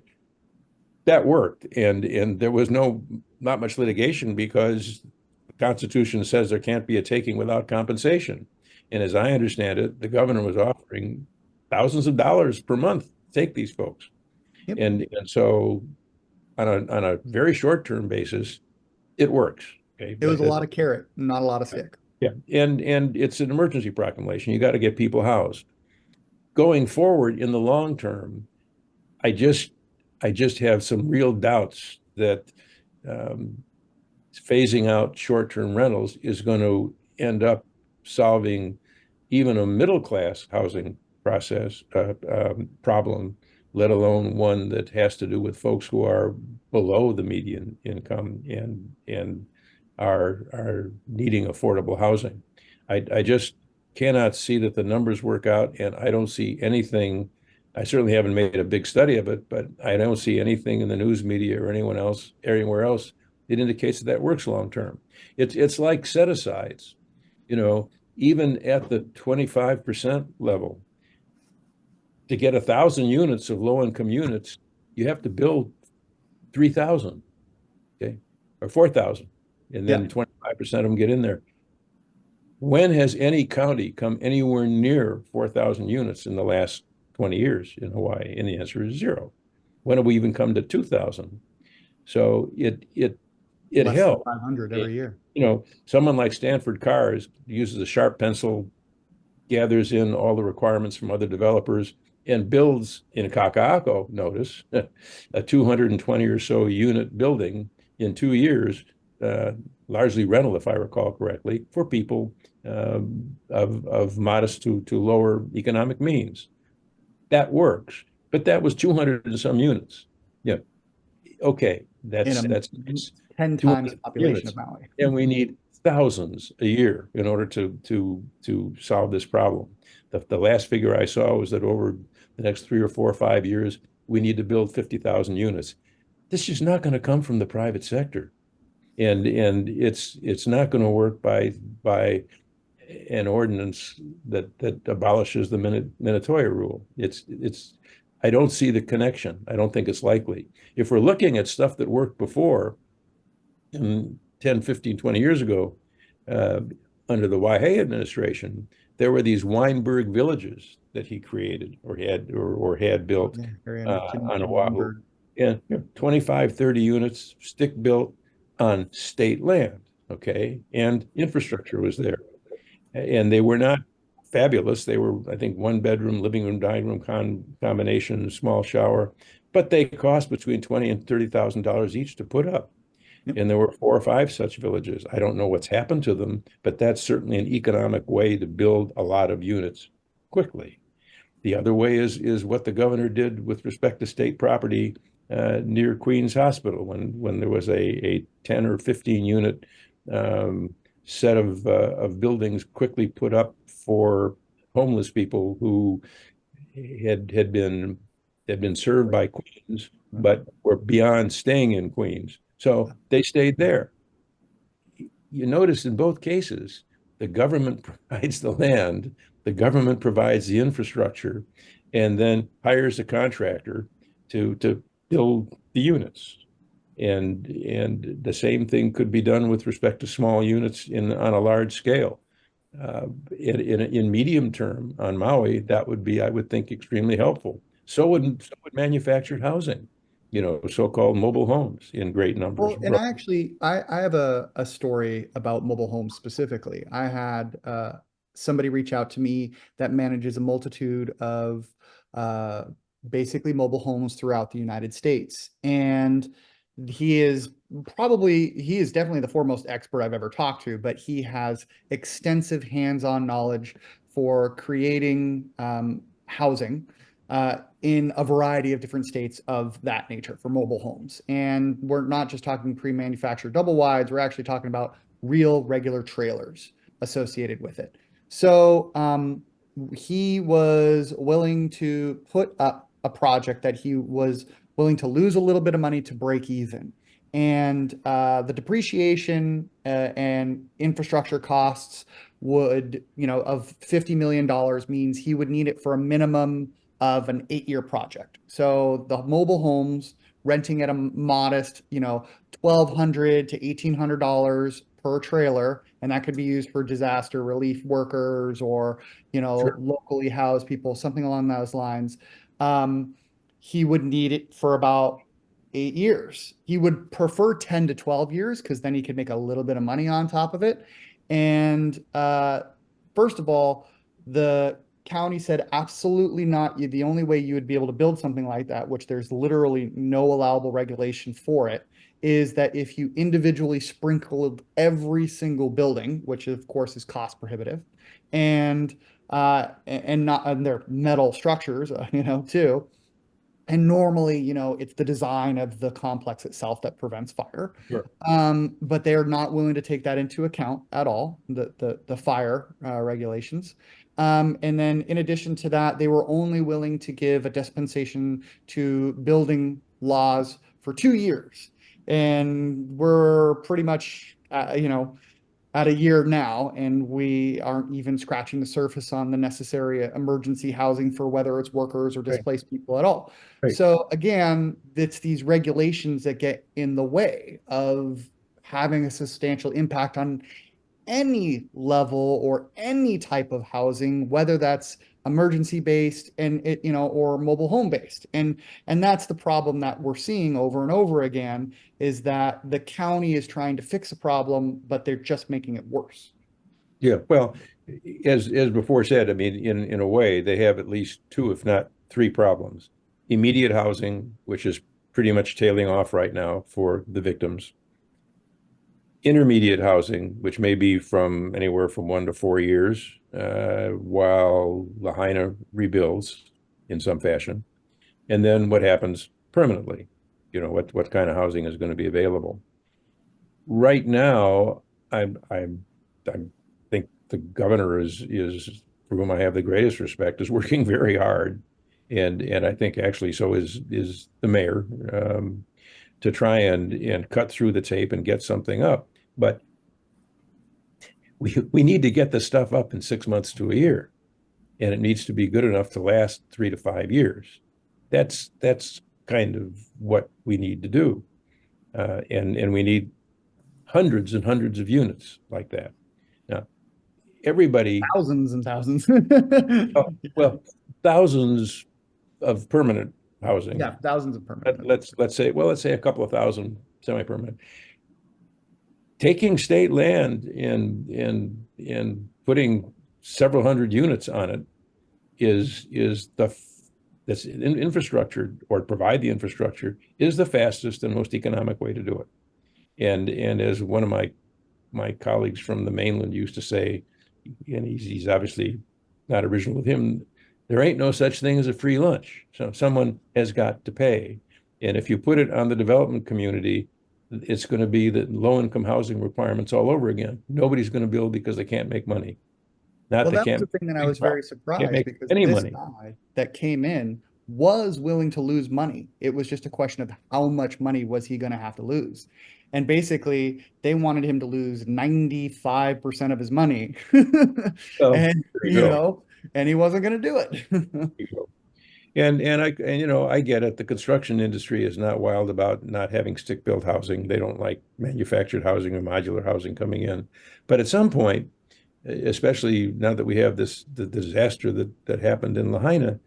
that worked. And there was not much litigation, because the Constitution says there can't be a taking without compensation. And as I understand it, the governor was offering thousands of dollars per month to take these folks. Yep. And so on a very short-term basis, it works. Okay. It was a lot of carrot, not a lot of stick. Yeah. And it's an emergency proclamation. You got to get people housed. Going forward in the long term, I just I just have some real doubts that um, phasing out short-term rentals is going to end up solving even a middle-class housing problem, let alone one that has to do with folks who are below the median income and are needing affordable housing. I just cannot see that the numbers work out, and I don't see anything. I certainly haven't made a big study of it, but I don't see anything in the news media or anywhere else it indicates that that works long term. It's like set asides, even at the 25% level, to get 1,000 units of low income units, you have to build 3,000, okay, or 4,000, and then Yeah. 25% of them get in there. When has any county come anywhere near 4,000 units in the last 20 years in Hawaii? And the answer is zero. When have we even come to 2,000? So it Less than helps. 500 every year. Someone like Stanford Cars uses a sharp pencil, gathers in all the requirements from other developers, and builds in Kaka'ako, notice, a 220 or so unit building in 2 years, largely rental, if I recall correctly, for people of modest to lower economic means. That works, but that was 200 and some units. Yeah, okay, In that's a that's nice. 10 times 200 the population units, of Maui. and we need thousands a year in order to solve this problem. The last figure I saw was that over the next 3 or 4 or 5 years, we need to build 50,000 units. This is not going to come from the private sector, and it's not going to work by an ordinance that abolishes the Minatoya Rule. I don't see the connection. I don't think it's likely. If we're looking at stuff that worked before, in 10, 15, 20 years ago, uh, under the Waihee administration, there were these Weinberg villages that he created or had built Yeah, area on Oahu. Weinberg. And 25, 30 units stick built on state land, okay? And infrastructure was there. And they were not fabulous. They were, I think, one bedroom, living room, dining room combination, small shower, but they cost between $20,000 and $30,000 each to put up. Yep. And there were 4 or 5 such villages. I don't know what's happened to them, but that's certainly an economic way to build a lot of units quickly. The other way is what the governor did with respect to state property near Queens Hospital when there was a 10 or 15 unit set of buildings quickly put up for homeless people who had been served by Queens, but were beyond staying in Queens. So they stayed there. You notice in both cases, the government provides the land, the government provides the infrastructure, and then hires a contractor to build the units. And the same thing could be done with respect to small units on a large scale. In medium term on Maui, that would be, I would think, extremely helpful. So would manufactured housing, so-called mobile homes in great numbers. Well, and I have a story about mobile homes specifically. I had somebody reach out to me that manages a multitude of uh, basically mobile homes throughout the United States. And he is definitely the foremost expert I've ever talked to, but he has extensive hands-on knowledge for creating housing in a variety of different states of that nature for mobile homes. And we're not just talking pre-manufactured double wides, we're actually talking about real regular trailers associated with it. So he was willing to put up a project that he was willing to lose a little bit of money to break even. And the depreciation and infrastructure costs would, of $50 million means he would need it for a minimum of an 8-year project. So the mobile homes renting at a modest, $1,200 to $1,800 per trailer, and that could be used for disaster relief workers or, Sure. locally housed people, something along those lines. Um, he would need it for about 8 years. He would prefer 10 to 12 years because then he could make a little bit of money on top of it. And first of all, the county said absolutely not. The only way you would be able to build something like that, which there's literally no allowable regulation for it, is that if you individually sprinkled every single building, which of course is cost prohibitive, and not, and they're metal structures, too. And normally, it's the design of the complex itself that prevents fire. Sure. But they're not willing to take that into account at all, the fire regulations. And then in addition to that, they were only willing to give a dispensation to building laws for 2 years. And we're pretty much, at a year now, and we aren't even scratching the surface on the necessary emergency housing for whether it's workers or displaced people at all. Right. So again, it's these regulations that get in the way of having a substantial impact on any level or any type of housing, whether that's emergency based and or mobile home based. And that's the problem that we're seeing over and over again, is that the county is trying to fix a problem, but they're just making it worse. Yeah, well, as before said, I mean, in a way, they have at least two, if not three problems. Immediate housing, which is pretty much tailing off right now for the victims. Intermediate housing, which may be from anywhere from 1 to 4 years, while Lahaina rebuilds in some fashion. And then what happens permanently? What kind of housing is going to be available? Right now, I think the governor is for whom I have the greatest respect, is working very hard, and I think actually so is the mayor, to try and cut through the tape and get something up. But we need to get the stuff up in 6 months to a year, and it needs to be good enough to last 3 to 5 years. That's kind of what we need to do, and we need hundreds and hundreds of units like that. Now, everybody, Thousands and thousands. well, thousands of permanent housing. Yeah, thousands of permanent. Let's say a couple of thousand semi-permanent. Taking state land and putting several hundred units on it is that's infrastructure, or provide the infrastructure, is the fastest and most economic way to do it. And as one of my colleagues from the mainland used to say, and he's obviously not original with him, there ain't no such thing as a free lunch. So someone has got to pay. And if you put it on the development community, it's going to be the low-income housing requirements all over again. Nobody's going to build because they can't make money. Well, that was the thing that I was very surprised, because this guy that came in was willing to lose money. It was just a question of how much money was he going to have to lose. And basically, they wanted him to lose 95% of his money. And, and he wasn't going to do it. And I get it. The construction industry is not wild about not having stick-built housing. They don't like manufactured housing or modular housing coming in. But at some point, especially now that we have the disaster that happened in Lahaina,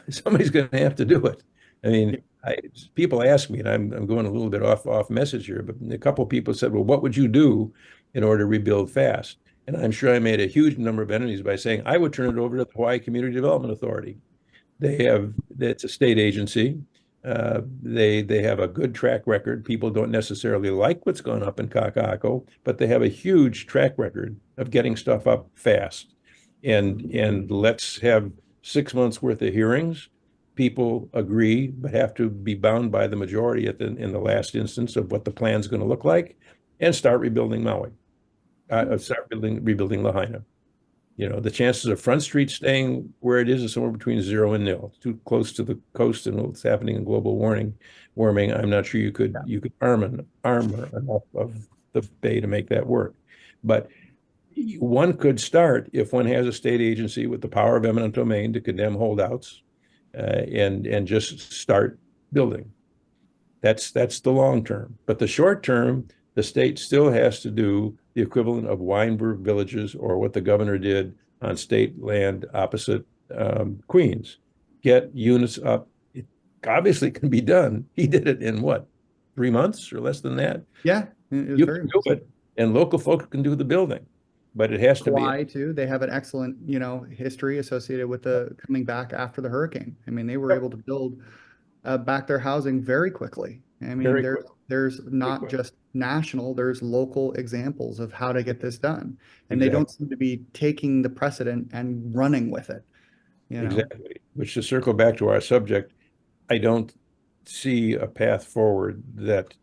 somebody's going to have to do it. I mean, people ask me, and I'm going a little bit off message here, but a couple of people said, "Well, what would you do in order to rebuild fast?" And I'm sure I made a huge number of enemies by saying I would turn it over to the Hawaii Community Development Authority. It's a state agency. They have a good track record. People don't necessarily like what's gone up in Kaka'ako, but they have a huge track record of getting stuff up fast. And let's have 6 months worth of hearings. People agree, but have to be bound by the majority in the last instance of what the plan's going to look like, and start rebuilding Maui. Start rebuilding Lahaina. The chances of Front Street staying where it is somewhere between 0 and 0. It's too close to the coast and what's happening in global warming. I'm not sure you could armor enough of the bay to make that work. But one could start, if one has a state agency with the power of eminent domain to condemn holdouts, and just start building. That's the long term. But the short term, the state still has to do the equivalent of Weinberg villages, or what the governor did on state land opposite Queens. Get units up obviously can be done. He did it in what, 3 months or less than that? Yeah, it was You very can do impressive. it, and local folks can do the building, but it has to be. Hawaii too. They have an excellent, history associated with the coming back after the hurricane. I mean, they were able to build back their housing very quickly. I mean, Very there's not quick. just national, there's local examples of how to get this done. And they don't Exactly. seem to be taking the precedent and running with it, you know? Exactly. Which, to circle back to our subject, I don't see a path forward that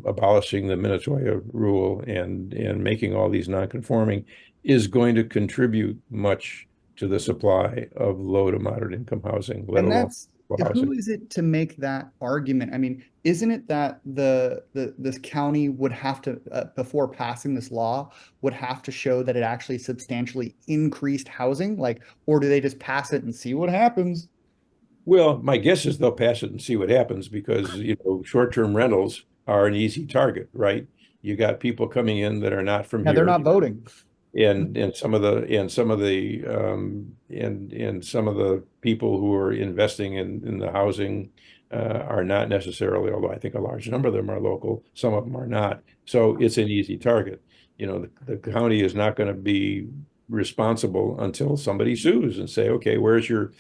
abolishing the Minatoya rule and making all these non-conforming is going to contribute much to the supply of low to moderate income housing, let And alone that's housing. who is it to make that argument? I mean, isn't it that this county would have to before passing this law would have to show that it actually substantially increased housing, like, or do they just pass it and see what happens? Well, my guess is they'll pass it and see what happens because, short-term rentals are an easy target, right? You got people coming in that are not from Yeah, they're here. not voting. And some of the people who are investing in the housing are not necessarily, although I think a large number of them are local, some of them are not. So it's an easy target. The county is not going to be responsible until somebody sues and say, okay, where's your,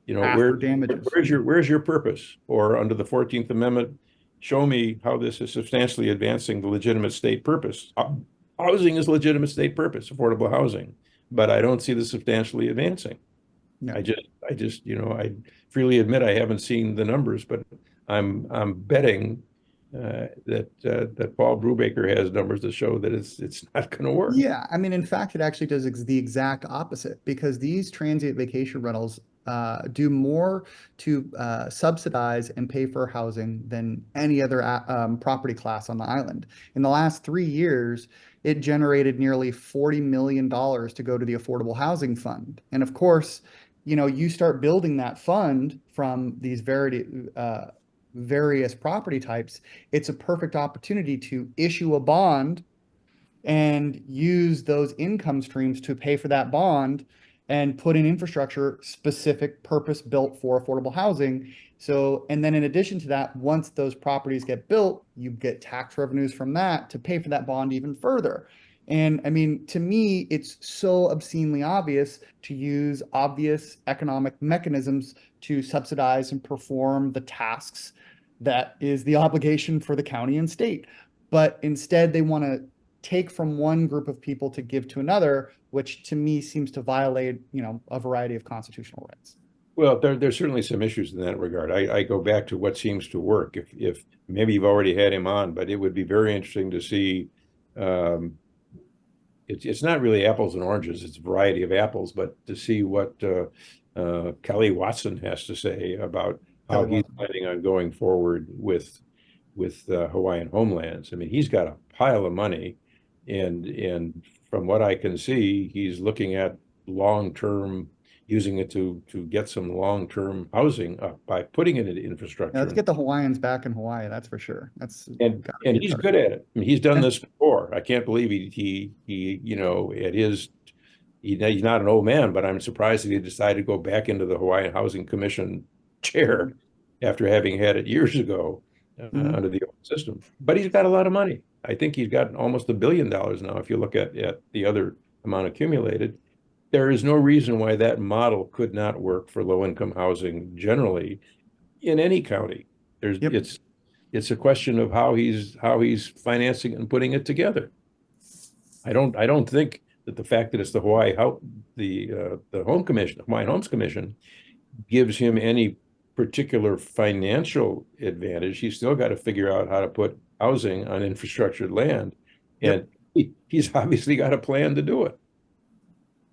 After damages. where's your purpose? Or under the 14th Amendment, show me how this is substantially advancing the legitimate state purpose. Housing is legitimate state purpose, affordable housing, but I don't see the substantially advancing. Yeah. I freely admit I haven't seen the numbers, but I'm betting that Paul Brubaker has numbers that show that it's not going to work. Yeah, I mean, in fact, it actually does the exact opposite because these transient vacation rentals do more to subsidize and pay for housing than any other property class on the island. In the last 3 years, it generated nearly $40 million to go to the Affordable Housing Fund. And of course, you start building that fund from these various property types, it's a perfect opportunity to issue a bond and use those income streams to pay for that bond and put in infrastructure specific purpose built for affordable housing. So, and then in addition to that, once those properties get built, you get tax revenues from that to pay for that bond even further. And I mean, to me, it's so obscenely obvious to use obvious economic mechanisms to subsidize and perform the tasks that is the obligation for the county and state. But instead, they want to take from one group of people to give to another, which to me seems to violate, a variety of constitutional rights. Well, there's certainly some issues in that regard. I go back to what seems to work. If maybe you've already had him on, but it would be very interesting to see. It's not really apples and oranges; it's a variety of apples. But to see what Kelly Watson has to say about how Kelly he's Watson. planning on going forward with Hawaiian homelands. I mean, he's got a pile of money, and from what I can see, he's looking at long-term, using it to get some long-term housing up by putting it into Yeah, infrastructure. let's get the Hawaiians back in Hawaii. That's for sure. That's And gotta be a he's target. good at it. I mean, he's done this before. I can't believe he at his he's not an old man, but I'm surprised that he decided to go back into the Hawaiian Housing Commission chair after having had it years ago Mhm. under the old system. But he's got a lot of money. I think he's got almost $1 billion now. If you look at the other amount accumulated, there is no reason why that model could not work for low-income housing generally in any county. Yep. It's a question of how he's financing and putting it together. I don't think that the fact that it's the Hawaiian Homes Commission gives him any particular financial advantage. He's still got to figure out how to put housing on infrastructured land, and he's obviously got a plan to do it.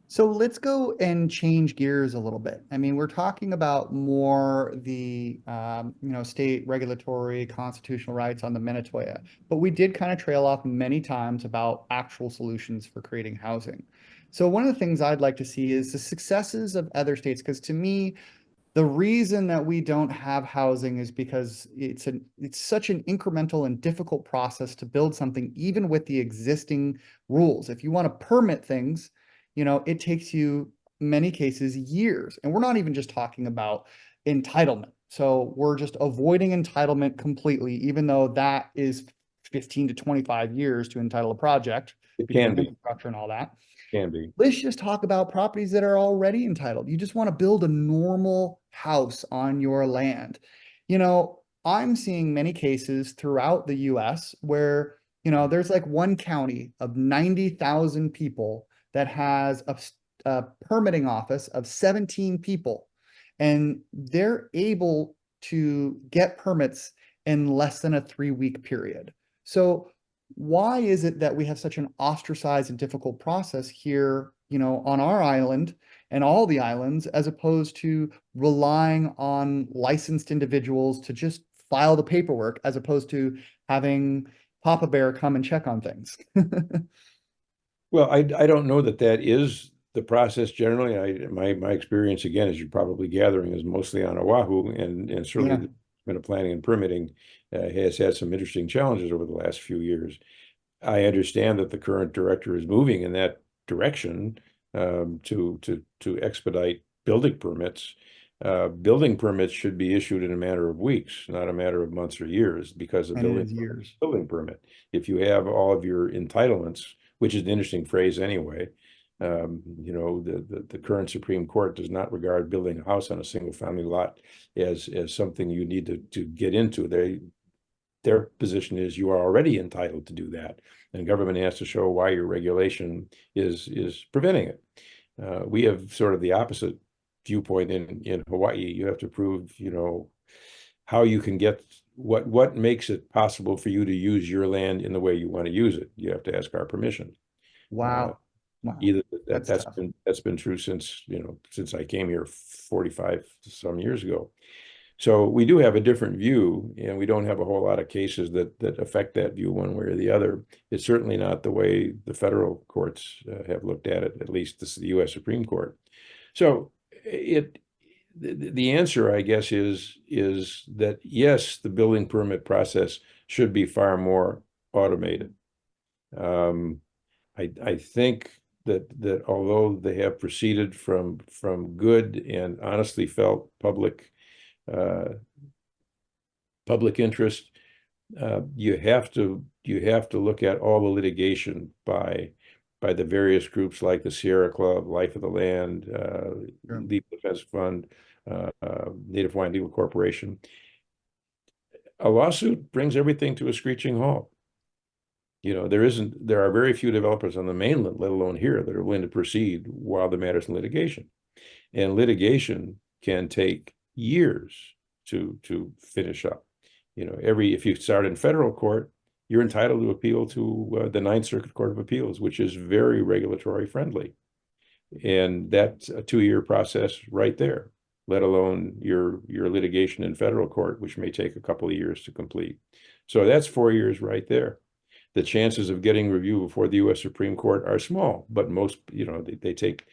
So let's go and change gears a little bit. I mean, we're talking about more the state regulatory constitutional rights on the Minatoya, but we did kind of trail off many times about actual solutions for creating housing. So one of the things I'd like to see is the successes of other states, because to me, the reason that we don't have housing is because it's such an incremental and difficult process to build something, even with the existing rules. If you want to permit things, it takes you many cases years. And we're not even just talking about entitlement. So we're just avoiding entitlement completely, even though that is 15 to 25 years to entitle a project It between can be, infrastructure and all that. can be. Let's just talk about properties that are already entitled. You just want to build a normal house on your land. I'm seeing many cases throughout the US where, there's like one county of 90,000 people that has a permitting office of 17 people, and they're able to get permits in less than a 3-week period. So why is it that we have such an ostracized and difficult process here, on our island and all the islands, as opposed to relying on licensed individuals to just file the paperwork, as opposed to having Papa Bear come and check on things? Well, I don't know that that is the process generally. My experience, again, as you're probably gathering, is mostly on Oahu, and certainly Yeah. the Department of Planning and Permitting has had some interesting challenges over the last few years. I understand that the current director is moving in that direction, to expedite building permits. Building permits should be issued in a matter of weeks, not a matter of months or years, because a And it is years. building permit. If you have all of your entitlements, which is an interesting phrase anyway, the current Supreme Court does not regard building a house on a single family lot as something you need to get into. Their position is you are already entitled to do that, and government has to show why your regulation is preventing it. We have sort of the opposite viewpoint in Hawaii. You have to prove, how you can get what makes it possible for you to use your land in the way you want to use it. You have to ask our permission. Wow. Wow. Either That's tough. that's been true since I came here 45 some years ago. So we do have a different view, and we don't have a whole lot of cases that affect that view one way or the other. It's certainly not the way the federal courts have looked at it. At least this is the U.S. Supreme Court. So the answer, I guess, is that yes, the building permit process should be far more automated. I think that although they have proceeded from good and honestly felt public interest, you have to look at all the litigation by the various groups like the Sierra Club, Life of the Land, Legal Defense Fund, Native Hawaiian Legal Corporation. A lawsuit brings everything to a screeching halt. There are very few developers on the mainland, let alone here, that are willing to proceed while the matter's in litigation. And litigation can take years to finish up. If you start in federal court, you're entitled to appeal to the Ninth Circuit Court of Appeals, which is very regulatory friendly. And that's a 2-year process right there, let alone your litigation in federal court, which may take a couple of years to complete. So that's 4 years right there. The chances of getting review before the U.S. Supreme Court are small, but most, they take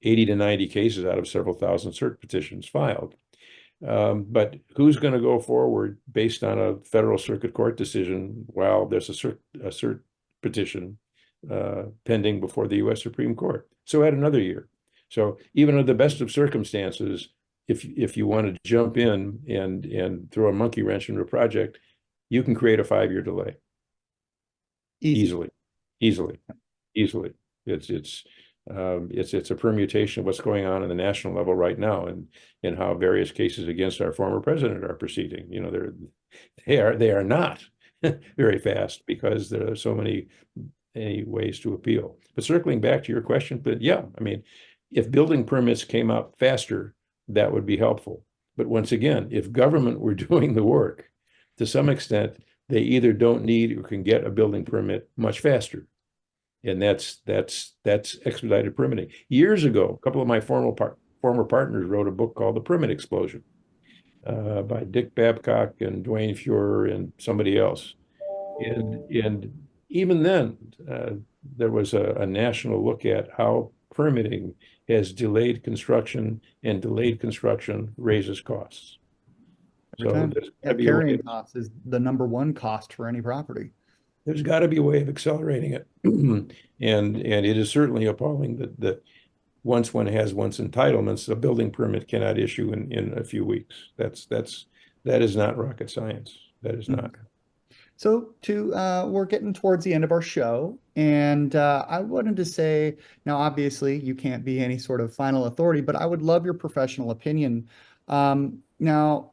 80 to 90 cases out of several thousand cert petitions filed. But who's going to go forward based on a federal circuit court decision while there's a cert petition pending before the U.S. Supreme Court? So add another year. So even under the best of circumstances, if you want to jump in and throw a monkey wrench into a project, you can create a 5-year delay. Easily. It's a permutation of what's going on in the national level right now, and how various cases against our former president are proceeding. They are not very fast because there are so many ways to appeal. But circling back to your question, but yeah, I mean, if building permits came out faster, that would be helpful. But once again, if government were doing the work, to some extent, they either don't need or can get a building permit much faster. And that's expedited permitting. Years ago, a couple of my former partners wrote a book called The Permit Explosion by Dick Babcock and Dwayne Fuhrer and somebody else. And even then, there was a national look at how permitting has delayed construction, and delayed construction raises costs. So there's got to be carrying cost is the #1 cost for any property. There's got to be a way of accelerating it. And it is certainly appalling that once one has one's entitlements, a building permit cannot issue in a few weeks. That is not rocket science. That is not. Okay. So we're getting towards the end of our show, and I wanted to say, now obviously you can't be any sort of final authority, but I would love your professional opinion. Now,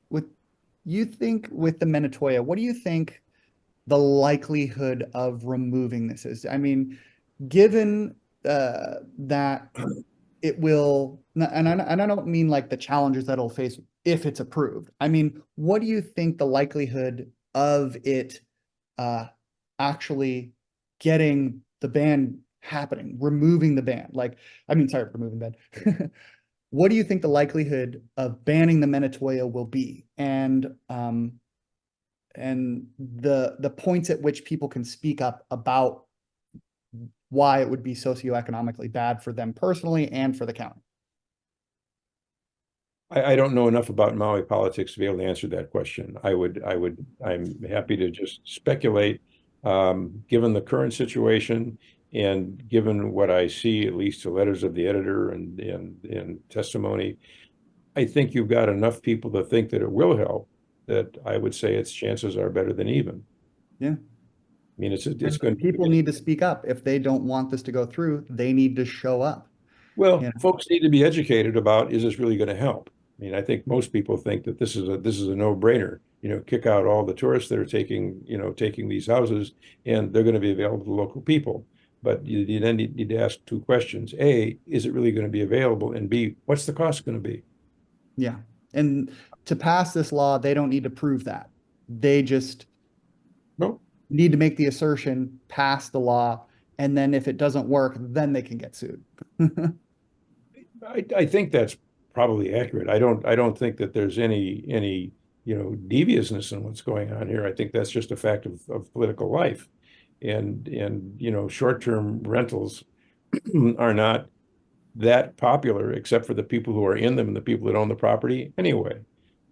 with you think with the Minatoya, what do you think the likelihood of removing this is? I mean, given that it will, and I don't mean like the challenges that it'll face if it's approved. I mean, what do you think the likelihood of it uh, actually getting the ban happening, removing the ban? Like, I mean, sorry, removing the ban. What do you think the likelihood of banning the Minatoya will be? And the points at which people can speak up about why it would be socioeconomically bad for them personally and for the county. I don't know enough about Maui politics to be able to answer that question. I'm happy to just speculate, given the current situation and given what I see, at least the letters of the editor and testimony. I think you've got enough people to think that it will help, that I would say its chances are better than even. Yeah. I mean, it's going People need to speak up. If they don't want this to go through, they need to show up. Well, You know? folks need to be educated about, is this really going to help? I mean, I think most people think that this is a no-brainer. You know, kick out all the tourists that are taking these houses, and they're going to be available to local people. But you then need to ask two questions. A, is it really going to be available? And B, what's the cost going to be? Yeah. And to pass this law, they don't need to prove that. They just No, need to make the assertion, pass the law, and then if it doesn't work, then they can get sued. I think that's probably accurate. I don't think that there's any deviousness in what's going on here. I think that's just a fact of political life, and short-term rentals are not that popular except for the people who are in them and the people that own the property anyway.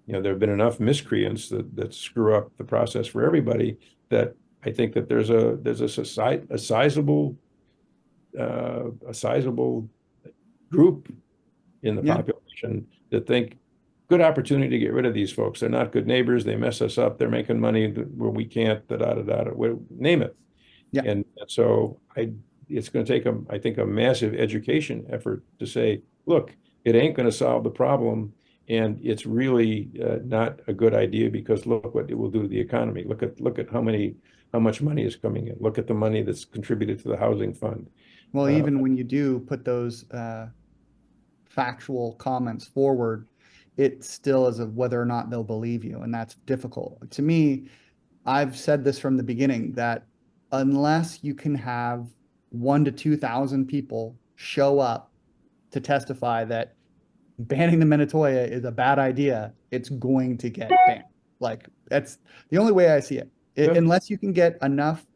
There have been enough miscreants that screw up the process for everybody, that I think that there's a sizable group in the Yeah. population that think good opportunity to get rid of these folks. They're not good neighbors. They mess us up. They're making money where we can't, name it. Yeah. And so it's going to take I think, a massive education effort to say, look, it ain't going to solve the problem. And it's really not a good idea, because look what it will do to the economy. Look at how much money is coming in. Look at the money that's contributed to the housing fund. Well, even when you do put those factual comments forward, it still is of whether or not they'll believe you. And that's difficult. To me, I've said this from the beginning, that unless you can have 1,000 to 2,000 people show up to testify that banning the Minatoya is a bad idea, it's going to get banned. Like, that's the only way I see it. Yeah. Unless you can get enough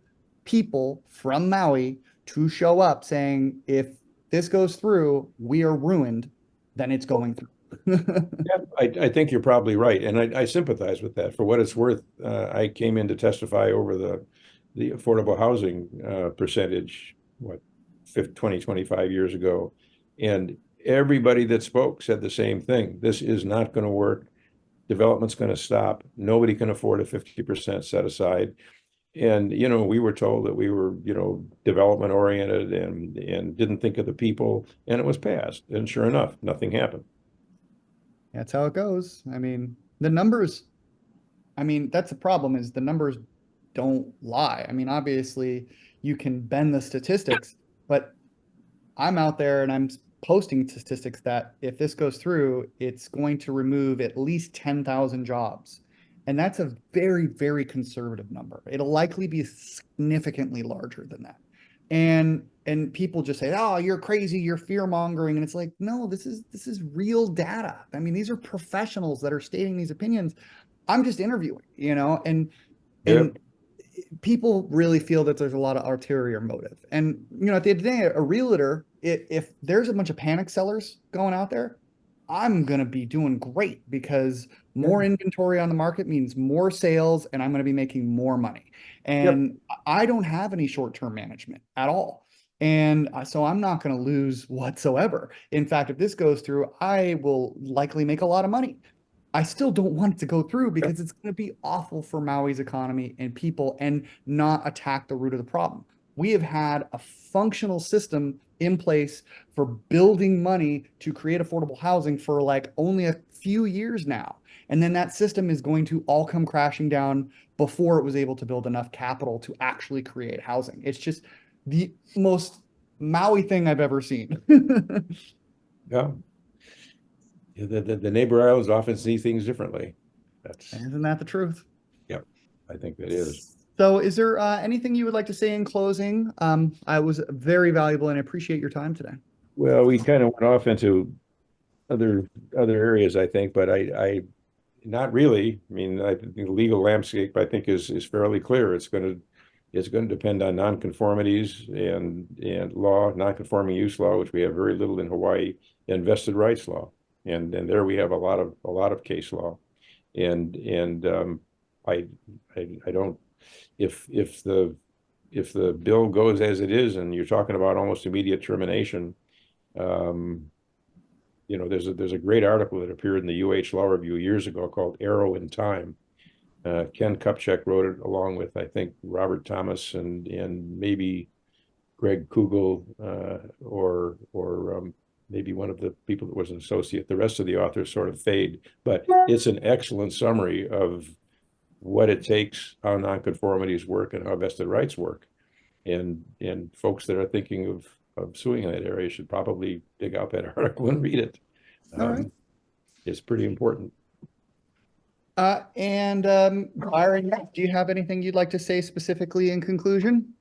people from Maui to show up saying, if this goes through, we are ruined, then it's going through. Yeah, I think you're probably right, and I sympathize with that. For what it's worth, I came in to testify over the affordable housing percentage, 25 years ago, and everybody that spoke said the same thing. This is not going to work. Development's going to stop. Nobody can afford a 50% set aside. And we were told that we were development oriented and didn't think of the people, and it was passed. And sure enough, nothing happened. That's how it goes. I mean, the numbers, that's the problem, is the numbers don't lie. I mean, obviously you can bend the statistics, but I'm out there and I'm posting statistics that if this goes through, it's going to remove at least 10,000 jobs. And that's a very, very conservative number. It'll likely be significantly larger than that. And people just say, "Oh, you're crazy, you're fear mongering." And it's like, no, this is real data. I mean, these are professionals that are stating these opinions. I'm just interviewing, and Yep. people really feel that there's a lot of ulterior motive. And at the end of the day, a realtor, if there's a bunch of panic sellers going out there, I'm going to be doing great, because more inventory on the market means more sales, and I'm going to be making more money. Yep. And I don't have any short-term management at all. And so I'm not going to lose whatsoever. In fact, if this goes through, I will likely make a lot of money. I still don't want it to go through because it's going to be awful for Maui's economy and people and not attack the root of the problem. We have had a functional system in place for building money to create affordable housing for like only a few years now. And then that system is going to all come crashing down before it was able to build enough capital to actually create housing. It's just the most Maui thing I've ever seen. Yeah. The neighbor islands often see things differently. That's, Isn't that the truth? yep, I think that is. So is there anything you would like to say in closing? I was very valuable and I appreciate your time today. Well, we kind of went off into other areas, I think, but I not really. I mean, I think the legal landscape, I think, is fairly clear. It's going to depend on nonconformities and law, nonconforming use law, which we have very little in Hawaii, and vested rights law, and there we have a lot of case law, and I don't, if the bill goes as it is, and you're talking about almost immediate termination. You know, there's a great article that appeared in the UH Law Review years ago called Arrow in Time. Ken Kupchak wrote it along with, I think, Robert Thomas and maybe Greg Kugel, or maybe one of the people that was an associate. The rest of the authors sort of fade, but it's an excellent summary of what it takes, how nonconformities work, and how vested rights work. And folks that are thinking of suing in that area should probably dig out that article and read it. All right. It's pretty important. Byron, do you have anything you'd like to say specifically in conclusion?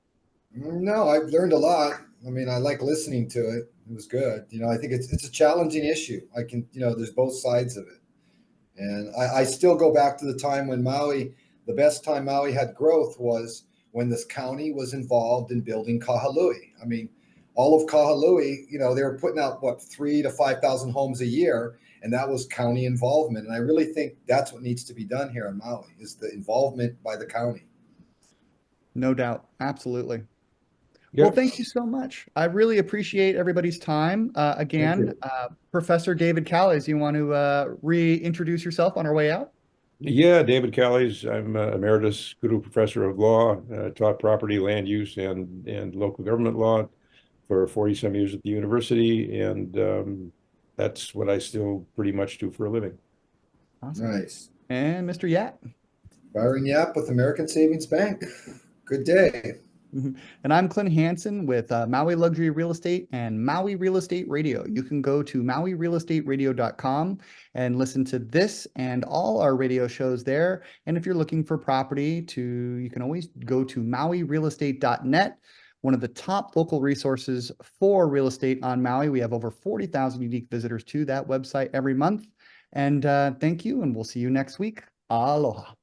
No, I've learned a lot. I mean, I like listening to it. It was good. You know, I think it's a challenging issue. I can, you know, there's both sides of it. And I still go back to the time when Maui, the best time Maui had growth was when this county was involved in building Kahului. I mean, all of Kahului, you know, they were putting out what 3,000 to 5,000 homes a year, and that was county involvement. And I really think that's what needs to be done here in Maui is the involvement by the county. No doubt. Absolutely. Yep. Well, thank you so much. I really appreciate everybody's time. Again, Professor David Callies, you want to reintroduce yourself on our way out? Yeah, David Callies. I'm Emeritus Professor of Law, taught property, land use, and local government law for 40-some years at the university, and that's what I still pretty much do for a living. Awesome. Nice. And Mr. Yap. Byron Yap with American Savings Bank. Good day. And I'm Clint Hansen with Maui Luxury Real Estate and Maui Real Estate Radio. You can go to mauirealestateradio.com and listen to this and all our radio shows there. And if you're looking for property you can always go to mauirealestate.net, one of the top local resources for real estate on Maui. We have over 40,000 unique visitors to that website every month. And thank you, and we'll see you next week. Aloha.